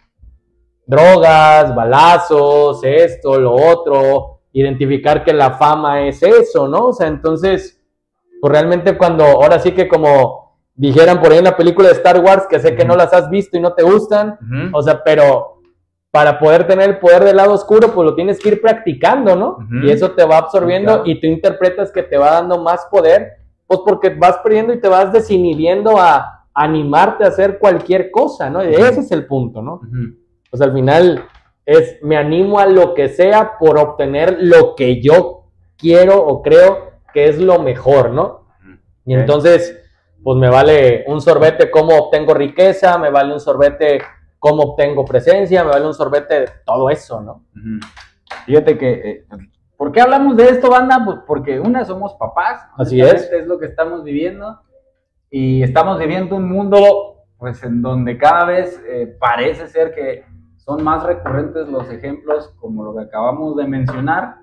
S1: drogas, balazos, esto, lo otro, identificar que la fama es eso, ¿no? O sea, entonces, pues realmente cuando, ahora sí que como dijeran por ahí en la película de Star Wars, que sé que no las has visto y no te gustan, o sea, pero para poder tener el poder del lado oscuro, pues lo tienes que ir practicando, ¿no? Y eso te va absorbiendo y tú interpretas que te va dando más poder, pues porque vas perdiendo y te vas desinhibiendo a animarte a hacer cualquier cosa, ¿no? Y ese es el punto, ¿no? O sea, al final, es me animo a lo que sea por obtener lo que yo quiero o creo que es lo mejor, ¿no? Y entonces, pues me vale un sorbete cómo obtengo riqueza, me vale un sorbete cómo obtengo presencia, me vale un sorbete todo eso, ¿no?
S2: Fíjate que, ¿por qué hablamos de esto, banda? Pues porque somos papás,
S1: así es
S2: lo que estamos viviendo, y estamos viviendo un mundo, pues, en donde cada vez parece ser que son más recurrentes los ejemplos como lo que acabamos de mencionar,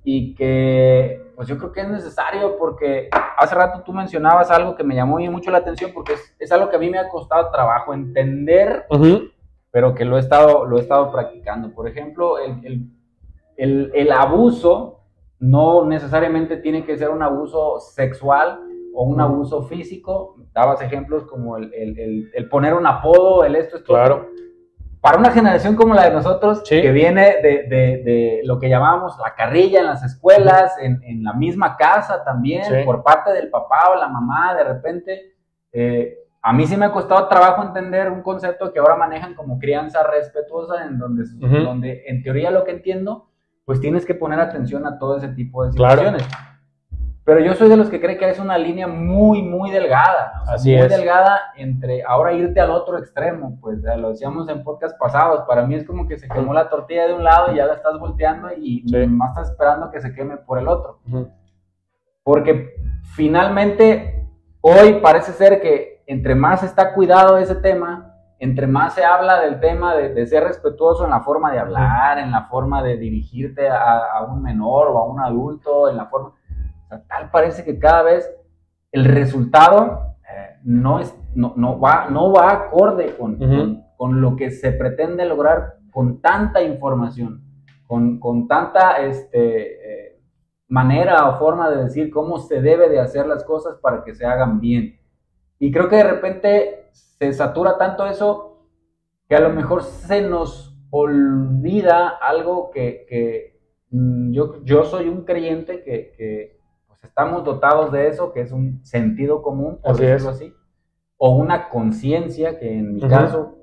S2: y que pues yo creo que es necesario, porque hace rato tú mencionabas algo que me llamó mucho la atención, porque es algo que a mí me ha costado trabajo entender, pero que lo he estado practicando. Por ejemplo, el abuso no necesariamente tiene que ser un abuso sexual o un abuso físico. Dabas ejemplos como el poner un apodo, esto.
S1: Claro.
S2: Para una generación como la de nosotros,
S1: sí,
S2: que viene de lo que llamábamos la carrilla en las escuelas, en la misma casa también, sí, por parte del papá o la mamá, de repente, a mí sí me ha costado trabajo entender un concepto que ahora manejan como crianza respetuosa, en donde en teoría lo que entiendo, pues tienes que poner atención a todo ese tipo de situaciones. Claro. Pero yo soy de los que cree que es una línea muy, muy delgada. O sea,
S1: así
S2: muy
S1: es.
S2: delgada entre ahora irte al otro extremo. Pues lo decíamos en podcast pasados. Para mí es como que se quemó la tortilla de un lado y ya la estás volteando y sí, más estás esperando que se queme por el otro. Porque finalmente hoy parece ser que entre más está cuidado ese tema, entre más se habla del tema de ser respetuoso en la forma de hablar, en la forma de dirigirte a un menor o a un adulto, en la forma... Tal parece que cada vez el resultado no va acorde con lo que se pretende lograr con tanta información, con tanta manera o forma de decir cómo se debe de hacer las cosas para que se hagan bien. Y creo que de repente se satura tanto eso que a lo mejor se nos olvida algo que yo soy un creyente que estamos dotados de eso, que es un sentido común, por decirlo así, o una conciencia, que en mi caso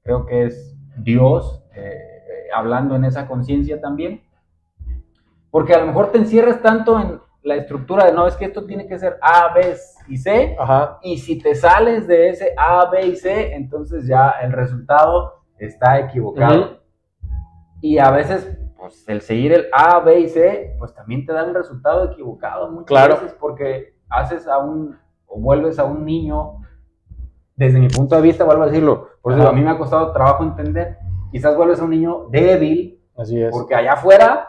S2: creo que es Dios hablando en esa conciencia también, porque a lo mejor te encierras tanto en la estructura de no, es que esto tiene que ser A, B y C, y si te sales de ese A, B y C, entonces ya el resultado está equivocado. Y a veces pues el seguir el A, B y C, pues también te da un resultado equivocado muchas veces, porque haces o vuelves a un niño, desde mi punto de vista, vuelvo a decirlo, por eso a mí me ha costado trabajo entender, quizás vuelves a un niño débil,
S1: así es,
S2: porque allá afuera,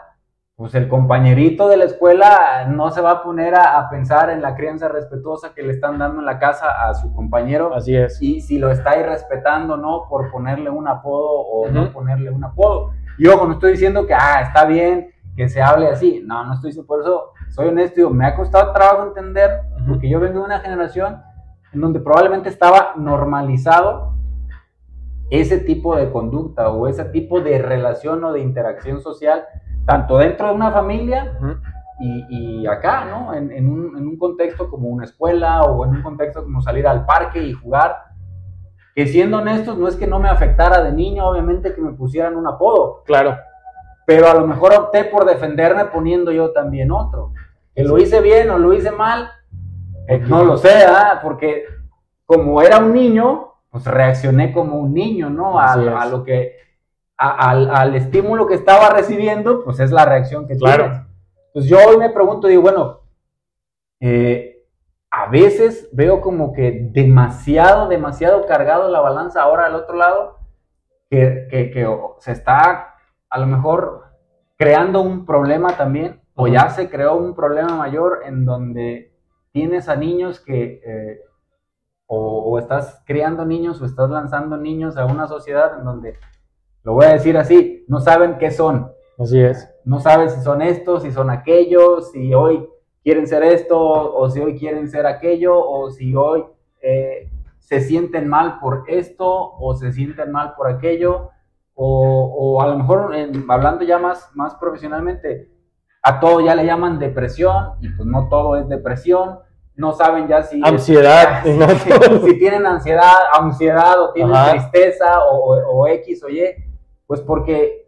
S2: pues el compañerito de la escuela no se va a poner a pensar en la crianza respetuosa que le están dando en la casa a su compañero,
S1: así es,
S2: y si lo está irrespetando, no por ponerle un apodo o no ponerle un apodo. Y ojo, no estoy diciendo que está bien que se hable así, no estoy diciendo, por eso soy honesto, digo, me ha costado trabajo entender, porque yo vengo de una generación en donde probablemente estaba normalizado ese tipo de conducta o ese tipo de relación o de interacción social, tanto dentro de una familia y acá, ¿no? En un contexto como una escuela o en un contexto como salir al parque y jugar, que siendo honestos, no es que no me afectara de niño, obviamente que me pusieran un apodo.
S1: Claro.
S2: Pero a lo mejor opté por defenderme poniendo yo también otro. Que lo hice bien o lo hice mal, no lo sé, porque como era un niño, pues reaccioné como un niño, ¿no? A lo que, al estímulo que estaba recibiendo, pues es la reacción que tienes. Pues yo hoy me pregunto, digo, bueno, a veces veo como que demasiado cargado la balanza ahora al otro lado, que se está a lo mejor creando un problema también, o ya se creó un problema mayor en donde tienes a niños que, o estás criando niños o estás lanzando niños a una sociedad en donde, lo voy a decir así, no saben qué son.
S1: Así es.
S2: No saben si son estos, si son aquellos, si hoy quieren ser esto, o si hoy quieren ser aquello, o si hoy se sienten mal por esto, o se sienten mal por aquello, o a lo mejor, hablando ya más profesionalmente, a todo ya le llaman depresión, y pues no todo es depresión, no saben ya si...
S1: Ansiedad.
S2: Si tienen ansiedad o tienen tristeza, o X o Y, Pues porque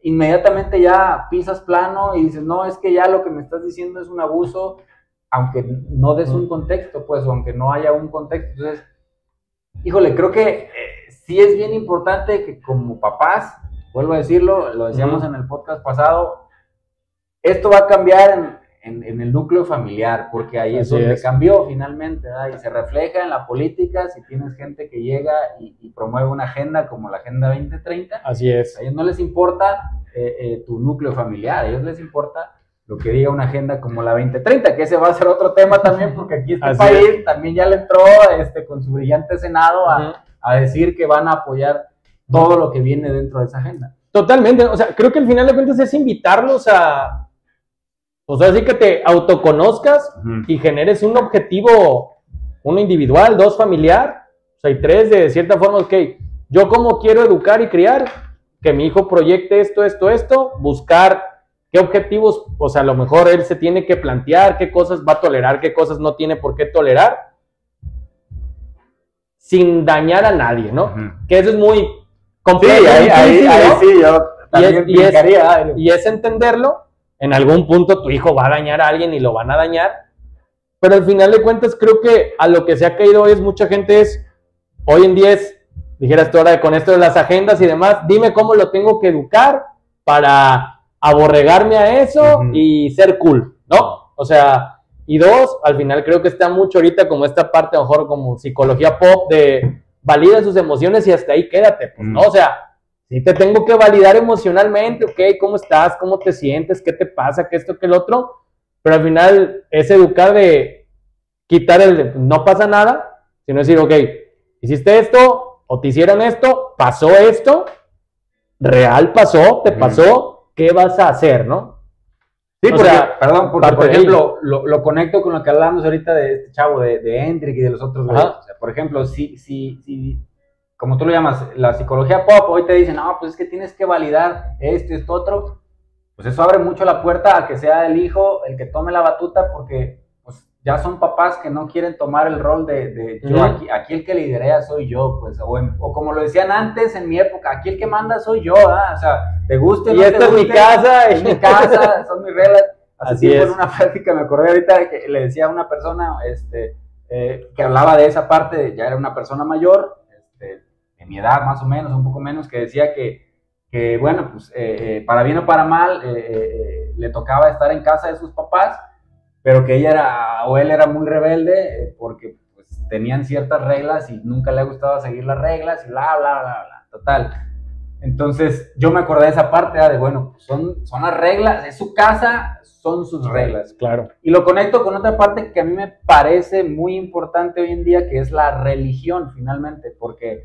S2: inmediatamente ya pisas plano y dices, no, es que ya lo que me estás diciendo es un abuso, aunque no des un contexto, pues, o aunque no haya un contexto. Entonces, híjole, creo que sí es bien importante que como papás, vuelvo a decirlo, lo decíamos en el podcast pasado, esto va a cambiar en el núcleo familiar, porque ahí es donde cambió finalmente, ¿verdad? Y se refleja en la política, si tienes gente que llega y promueve una agenda como la Agenda 2030.
S1: Así es.
S2: A ellos no les importa tu núcleo familiar, a ellos les importa lo que diga una agenda como la 2030, que ese va a ser otro tema también, porque aquí este país también ya le entró con su brillante Senado a decir que van a apoyar todo lo que viene dentro de esa agenda.
S1: Totalmente, o sea, creo que al final de cuentas es invitarlos a, pues así que te autoconozcas y generes un objetivo, uno individual, dos familiar, o sea, y tres de cierta forma, ok, yo cómo quiero educar y criar, que mi hijo proyecte esto, buscar qué objetivos, o sea, a lo mejor él se tiene que plantear, qué cosas va a tolerar, qué cosas no tiene por qué tolerar, sin dañar a nadie, ¿no? Que eso es muy complejo.
S2: Sí, ahí sí, yo también
S1: y es entenderlo. En algún punto tu hijo va a dañar a alguien y lo van a dañar, pero al final de cuentas creo que a lo que se ha caído hoy es mucha gente hoy en día dijeras tú ahora con esto de las agendas y demás, dime cómo lo tengo que educar para aborregarme a eso y ser cool, ¿no? O sea, y dos, al final creo que está mucho ahorita como esta parte, a lo mejor como psicología pop de valida sus emociones y hasta ahí quédate, pues, ¿no? O sea, sí te tengo que validar emocionalmente, ok, ¿cómo estás? ¿Cómo te sientes? ¿Qué te pasa? ¿Qué esto? ¿Qué el otro? Pero al final es educar de quitar no pasa nada, sino decir, ok, hiciste esto o te hicieron esto, pasó esto, real pasó, te pasó, ¿qué vas a hacer, no?
S2: Sí, porque, por ejemplo, lo conecto con lo que hablamos ahorita de este chavo, de Hendrik y de los otros. O sea, por ejemplo, si como tú lo llamas, la psicología pop, hoy te dicen, no, pues es que tienes que validar esto, otro, pues eso abre mucho la puerta a que sea el hijo el que tome la batuta, porque pues ya son papás que no quieren tomar el rol de yo, aquí el que liderea soy yo, pues, o como lo decían antes en mi época, aquí el que manda soy yo, o sea, te guste,
S1: y esta es mi casa,
S2: es mi casa, son mis reglas. Así tiempo en una plática me acordé ahorita que le decía a una persona, que hablaba de esa parte, ya era una persona mayor, de mi edad más o menos, un poco menos, que decía que bueno, pues para bien o para mal, le tocaba estar en casa de sus papás, pero que él era muy rebelde porque pues, tenían ciertas reglas y nunca le gustaba seguir las reglas y bla, bla, bla, bla, total. Entonces yo me acordé de esa parte, de bueno, son las reglas, es su casa, son sus reglas.
S1: Claro.
S2: Y lo conecto con otra parte que a mí me parece muy importante hoy en día, que es la religión finalmente, porque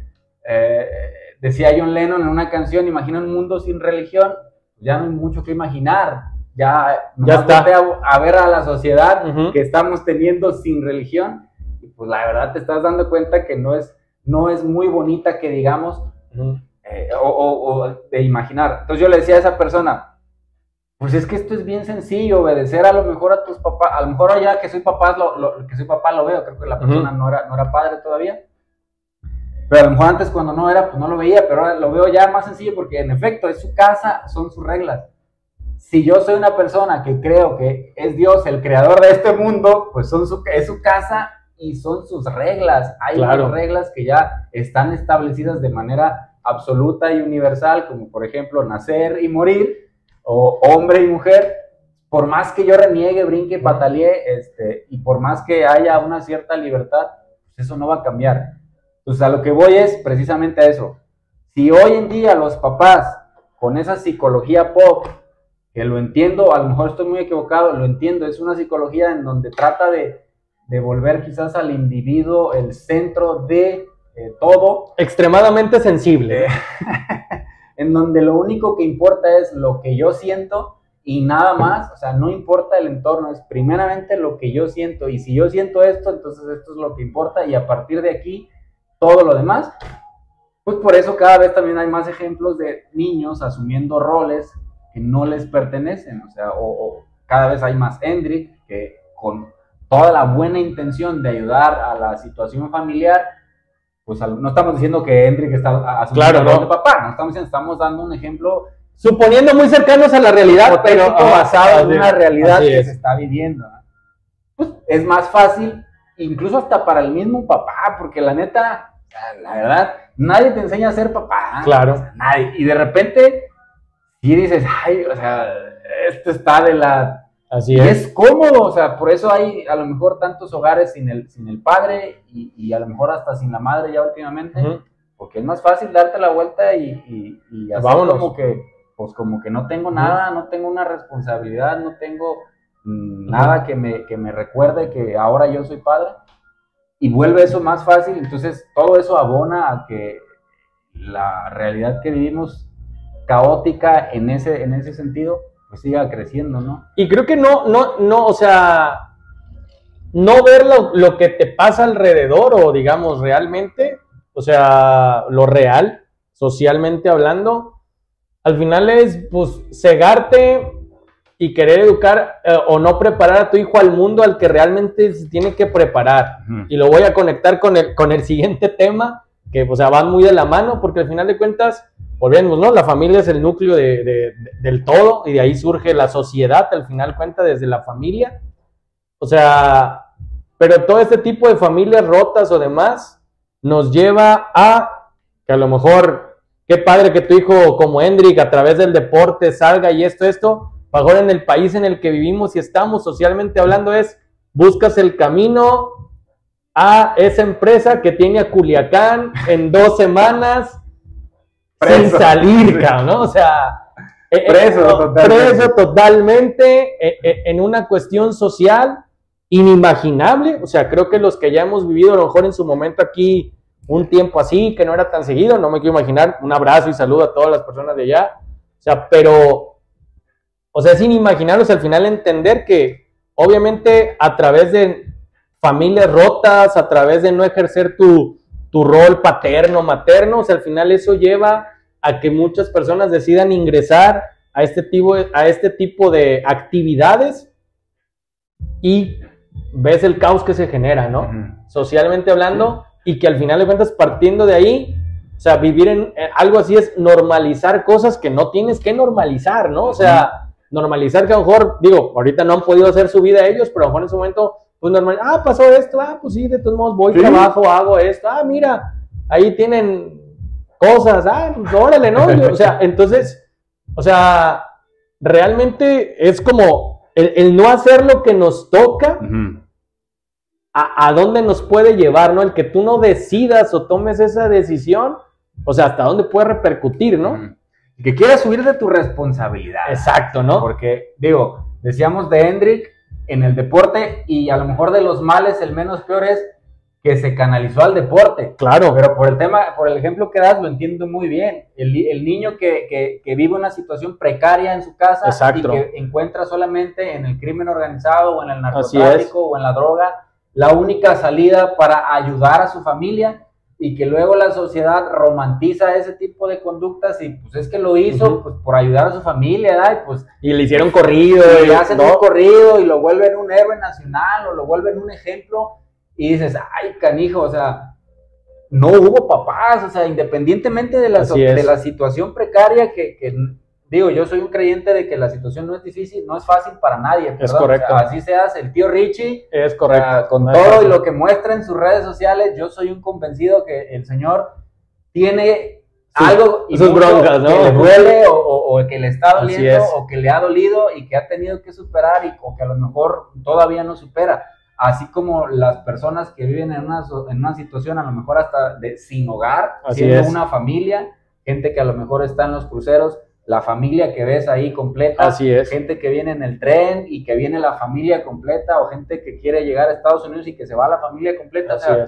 S2: decía John Lennon en una canción, imagina un mundo sin religión, ya no hay mucho que imaginar, ya
S1: está.
S2: A ver a la sociedad que estamos teniendo sin religión, y pues la verdad te estás dando cuenta que no es muy bonita que digamos, o de imaginar. Entonces yo le decía a esa persona, pues es que esto es bien sencillo, obedecer a lo mejor a tus papás, a lo mejor ya que soy papá lo veo, creo que la persona no era padre todavía, pero a lo mejor antes cuando no era, pues no lo veía, pero ahora lo veo ya más sencillo porque en efecto es su casa, son sus reglas. Si yo soy una persona que creo que es Dios el creador de este mundo, pues es su casa y son sus reglas. Hay unas reglas que ya están establecidas de manera absoluta y universal, como por ejemplo nacer y morir, o hombre y mujer. Por más que yo reniegue, brinque, patalee, y por más que haya una cierta libertad, pues eso no va a cambiar. Entonces a lo que voy es precisamente a eso. Si hoy en día los papás, con esa psicología pop, que lo entiendo, a lo mejor estoy muy equivocado, lo entiendo, es una psicología en donde trata de volver quizás al individuo el centro de todo.
S1: Extremadamente sensible.
S2: En donde lo único que importa es lo que yo siento y nada más, o sea, no importa el entorno, es primeramente lo que yo siento, y si yo siento esto, entonces esto es lo que importa, y a partir de aquí, todo lo demás. Pues por eso cada vez también hay más ejemplos de niños asumiendo roles que no les pertenecen, o sea, o cada vez hay más Hendrik que con toda la buena intención de ayudar a la situación familiar, pues no estamos diciendo que Hendrik está asumiendo el rol de papá, no estamos diciendo, estamos dando un ejemplo
S1: suponiendo muy cercanos a la realidad, pero
S2: basado en una realidad que se está viviendo, ¿no? Pues es más fácil, incluso hasta para el mismo papá, porque la neta, la verdad, nadie te enseña a ser papá.
S1: Claro.
S2: O sea, nadie. Y de repente, sí dices, ay, o sea, esto está de la...
S1: Así
S2: es cómodo, o sea, por eso hay a lo mejor tantos hogares sin el padre y a lo mejor hasta sin la madre ya últimamente, porque es más fácil darte la vuelta y hacer como que no tengo nada, no tengo una responsabilidad, no tengo nada que me recuerde que ahora yo soy padre, y vuelve eso más fácil. Entonces todo eso abona a que la realidad que vivimos caótica en ese sentido pues siga creciendo, ¿no?
S1: Y creo que no, o sea, no ver lo que te pasa alrededor, o digamos realmente, o sea, lo real, socialmente hablando, al final es pues cegarte y querer educar o no preparar a tu hijo al mundo al que realmente se tiene que preparar. Y lo voy a conectar con el siguiente tema, que o sea, van muy de la mano, porque al final de cuentas, volvemos, ¿no? La familia es el núcleo del todo, y de ahí surge la sociedad, al final cuenta desde la familia. O sea, pero todo este tipo de familias rotas o demás nos lleva a que a lo mejor, qué padre que tu hijo como Hendrik a través del deporte salga y esto, mejor en el país en el que vivimos y estamos socialmente hablando buscas el camino a esa empresa que tiene a Culiacán en 2 semanas sin salir, cabrón, ¿no? O sea, preso totalmente en una cuestión social inimaginable. O sea, creo que los que ya hemos vivido a lo mejor en su momento aquí un tiempo así, que no era tan seguido, no me quiero imaginar. Un abrazo y saludo a todas las personas de allá. O sea, pero, o sea, es inimaginable, o sea, al final entender que obviamente a través de familias rotas, a través de no ejercer tu rol paterno, materno, o sea, al final eso lleva a que muchas personas decidan ingresar a este tipo de actividades, y ves el caos que se genera, ¿no? Socialmente hablando, y que al final de cuentas, partiendo de ahí, o sea, vivir en algo así es normalizar cosas que no tienes que normalizar, ¿no? O sea, normalizar que a lo mejor, digo, ahorita no han podido hacer su vida ellos, pero a lo mejor en ese momento, pues normal, pasó esto, pues sí, de todos modos voy, trabajo, hago esto, mira, ahí tienen cosas, pues órale, ¿no? O sea, entonces, o sea, realmente es como el no hacer lo que nos toca, a dónde nos puede llevar, ¿no? El que tú no decidas o tomes esa decisión, o sea, hasta dónde puede repercutir, ¿no?
S2: Que quieras subir de tu responsabilidad.
S1: Exacto, ¿no?
S2: Porque, digo, decíamos de Hendrik en el deporte, y a lo mejor de los males el menos peor es que se canalizó al deporte.
S1: Claro.
S2: Pero por el ejemplo que das, lo entiendo muy bien. El niño que vive una situación precaria en su casa,
S1: exacto,
S2: y que encuentra solamente en el crimen organizado o en el narcotráfico o en la droga la única salida para ayudar a su familia, y que luego la sociedad romantiza ese tipo de conductas, y pues es que lo hizo pues por ayudar a su familia, ¿verdad?
S1: Y le hicieron corrido,
S2: y le hacen un corrido y lo vuelven un héroe nacional o lo vuelven un ejemplo, y dices, ay, canijo, o sea, no hubo papás, o sea, independientemente de la situación precaria que digo, yo soy un creyente de que la situación no es difícil, no es fácil para nadie, ¿verdad?
S1: Es correcto.
S2: O sea, así seas el tío Richie,
S1: es correcto,
S2: con todo y lo que muestra en sus redes sociales, yo soy un convencido que el Señor tiene algo y
S1: sus broncas, ¿no?
S2: Que le duele o que le está doliendo o que le ha dolido y que ha tenido que superar, o que a lo mejor todavía no supera. Así como las personas que viven en una situación a lo mejor hasta sin hogar, siendo una familia, gente que a lo mejor está en los cruceros, la familia que ves ahí completa, gente que viene en el tren y que viene la familia completa, o gente que quiere llegar a Estados Unidos y que se va la familia completa. O sea,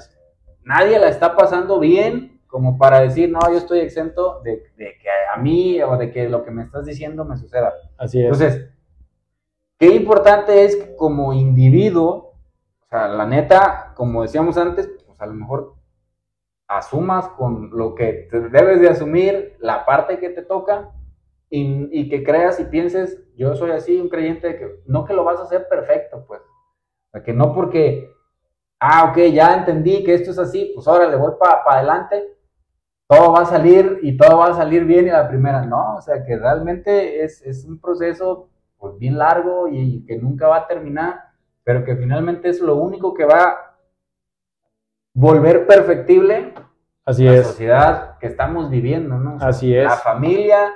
S2: nadie la está pasando bien como para decir, no, yo estoy exento de que a mí o de que lo que me estás diciendo me suceda.
S1: Así es.
S2: Entonces, qué importante es que como individuo, o sea, la neta, como decíamos antes, pues a lo mejor asumas con lo que te debes de asumir, la parte que te toca, y que creas y pienses, yo soy así, un creyente de que no que lo vas a hacer perfecto, pues. O sea, que no porque ok, ya entendí que esto es así, pues ahora le voy para adelante, todo va a salir y todo va a salir bien y la primera, no, o sea que realmente es un proceso pues bien largo y que nunca va a terminar, pero que finalmente es lo único que va a volver perfectible
S1: Así
S2: la
S1: es.
S2: sociedad que estamos viviendo, ¿no? O sea,
S1: Así es.
S2: la familia,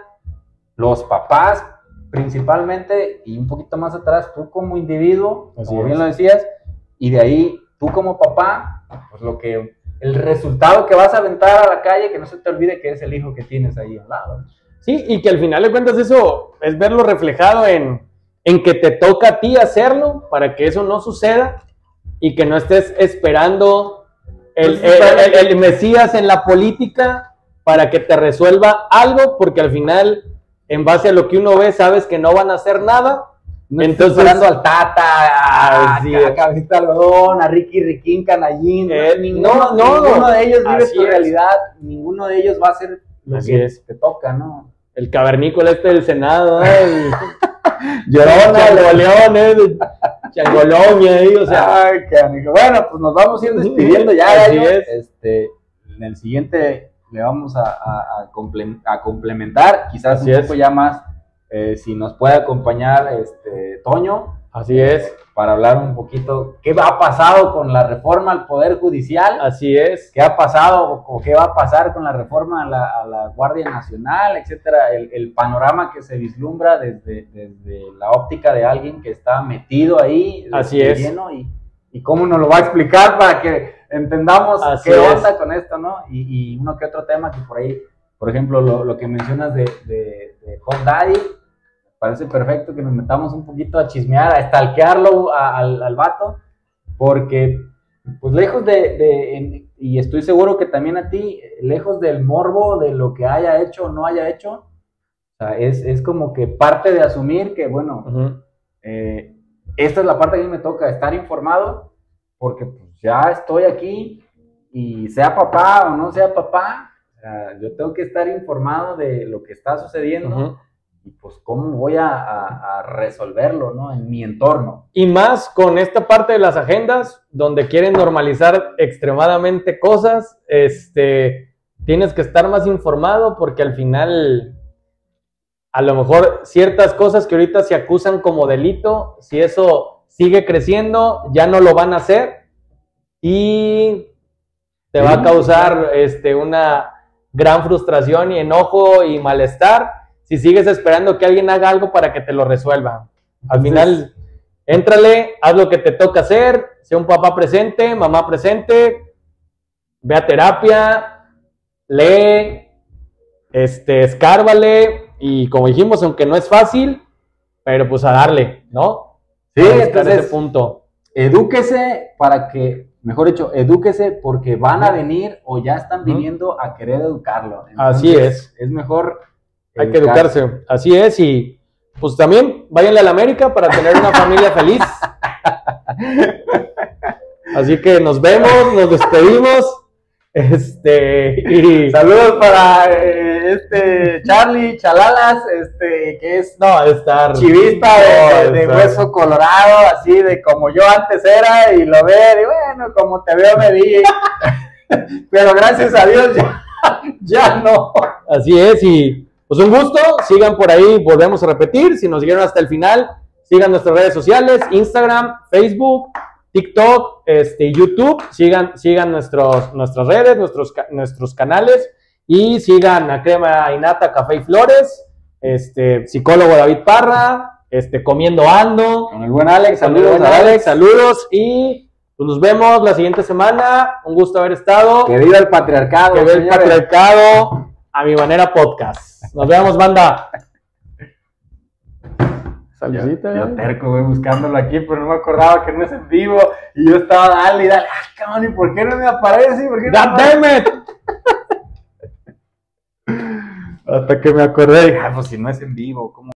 S2: los papás principalmente y un poquito más atrás tú como individuo,
S1: Así
S2: como
S1: es.
S2: bien lo decías, y de ahí tú como papá, pues el resultado que vas a aventar a la calle, que no se te olvide que es el hijo que tienes ahí al lado.
S1: Sí, y que al final de cuentas eso es verlo reflejado en que te toca a ti hacerlo para que eso no suceda y que no estés esperando el Mesías en la política para que te resuelva algo, porque al final, en base a lo que uno ve, sabes que no van a hacer nada.
S2: No
S1: Entonces,
S2: esperando al Tata,
S1: así
S2: a
S1: es.
S2: Cabecita de Algodón, a Riquín, Canallín. Ninguno de ellos vive
S1: así
S2: su
S1: es.
S2: realidad, ninguno de ellos va a hacer lo
S1: Así
S2: que
S1: es.
S2: te toca, ¿no?
S1: El cavernícola del Senado, el
S2: Llorona,
S1: Changoleón, Changolón, ahí, o sea.
S2: Ay, canijo. Bueno, pues nos vamos a ir despidiendo ya.
S1: Así
S2: gallo.
S1: es.
S2: En el siguiente le vamos a complementar, quizás
S1: Así
S2: un
S1: es.
S2: poco ya más, si nos puede acompañar Toño.
S1: Así es.
S2: Para hablar un poquito qué ha pasado con la reforma al Poder Judicial.
S1: Así es.
S2: ¿Qué ha pasado o qué va a pasar con la reforma a la Guardia Nacional, etcétera? El panorama que se vislumbra desde la óptica de alguien que está metido ahí.
S1: Así es.
S2: Lleno y cómo nos lo va a explicar para que entendamos
S1: Así
S2: qué
S1: es.
S2: onda con esto, ¿no? Y uno que otro tema que por ahí, por ejemplo, lo que mencionas de Hot Daddy, parece perfecto que nos metamos un poquito a chismear, a stalkearlo al vato, porque pues lejos y estoy seguro que también a ti, lejos del morbo de lo que haya hecho o no haya hecho, o sea, es como que parte de asumir que, bueno, esta es la parte que a mí me toca, estar informado, porque pues ya estoy aquí y sea papá o no sea papá, o sea, yo tengo que estar informado de lo que está sucediendo. Y pues cómo voy a resolverlo, ¿no? En mi entorno.
S1: Y más con esta parte de las agendas, donde quieren normalizar extremadamente cosas, tienes que estar más informado porque al final, a lo mejor ciertas cosas que ahorita se acusan como delito, si eso sigue creciendo, ya no lo van a hacer y te va a causar una gran frustración y enojo y malestar si sigues esperando que alguien haga algo para que te lo resuelva. Al final, éntrale, haz lo que te toca hacer, sea un papá presente, mamá presente, ve a terapia, lee, escárbale, y como dijimos, aunque no es fácil, pero pues a darle, ¿no?
S2: Sí,
S1: entonces, ese punto.
S2: Edúquese para que, mejor dicho, edúquese porque van a venir o ya están viniendo a querer educarlo. Entonces,
S1: así es.
S2: Es mejor
S1: hay que educarse, así es, y pues también váyanle a la América para tener una familia feliz. Así que nos vemos, nos despedimos. Y
S2: saludos para Charlie Chalalas, que es
S1: estar
S2: chivista de hueso colorado, así de como yo antes era, y lo ve, y bueno, como te veo me vi. Pero gracias a Dios ya no.
S1: Así es, y pues un gusto, sigan por ahí, volvemos a repetir, si nos siguieron hasta el final, sigan nuestras redes sociales, Instagram, Facebook, TikTok, YouTube, sigan nuestras redes, nuestros canales, y sigan a Crema Innata, Café y Flores, psicólogo David Parra, Comiendo Ando,
S2: con el buen Alex,
S1: saludos, y pues nos vemos la siguiente semana, un gusto haber estado.
S2: Que viva el patriarcado.
S1: Que viva el patriarcado. A mi manera podcast. Nos vemos, banda.
S2: Saludita. Yo terco, güey, buscándolo aquí, pero no me acordaba que no es en vivo. Y yo estaba dale. Cabrón, ¿y por qué no me aparece? ¿Por qué no
S1: God damn it.
S2: Hasta que me acordé, dije, pues si no es en vivo, ¿cómo?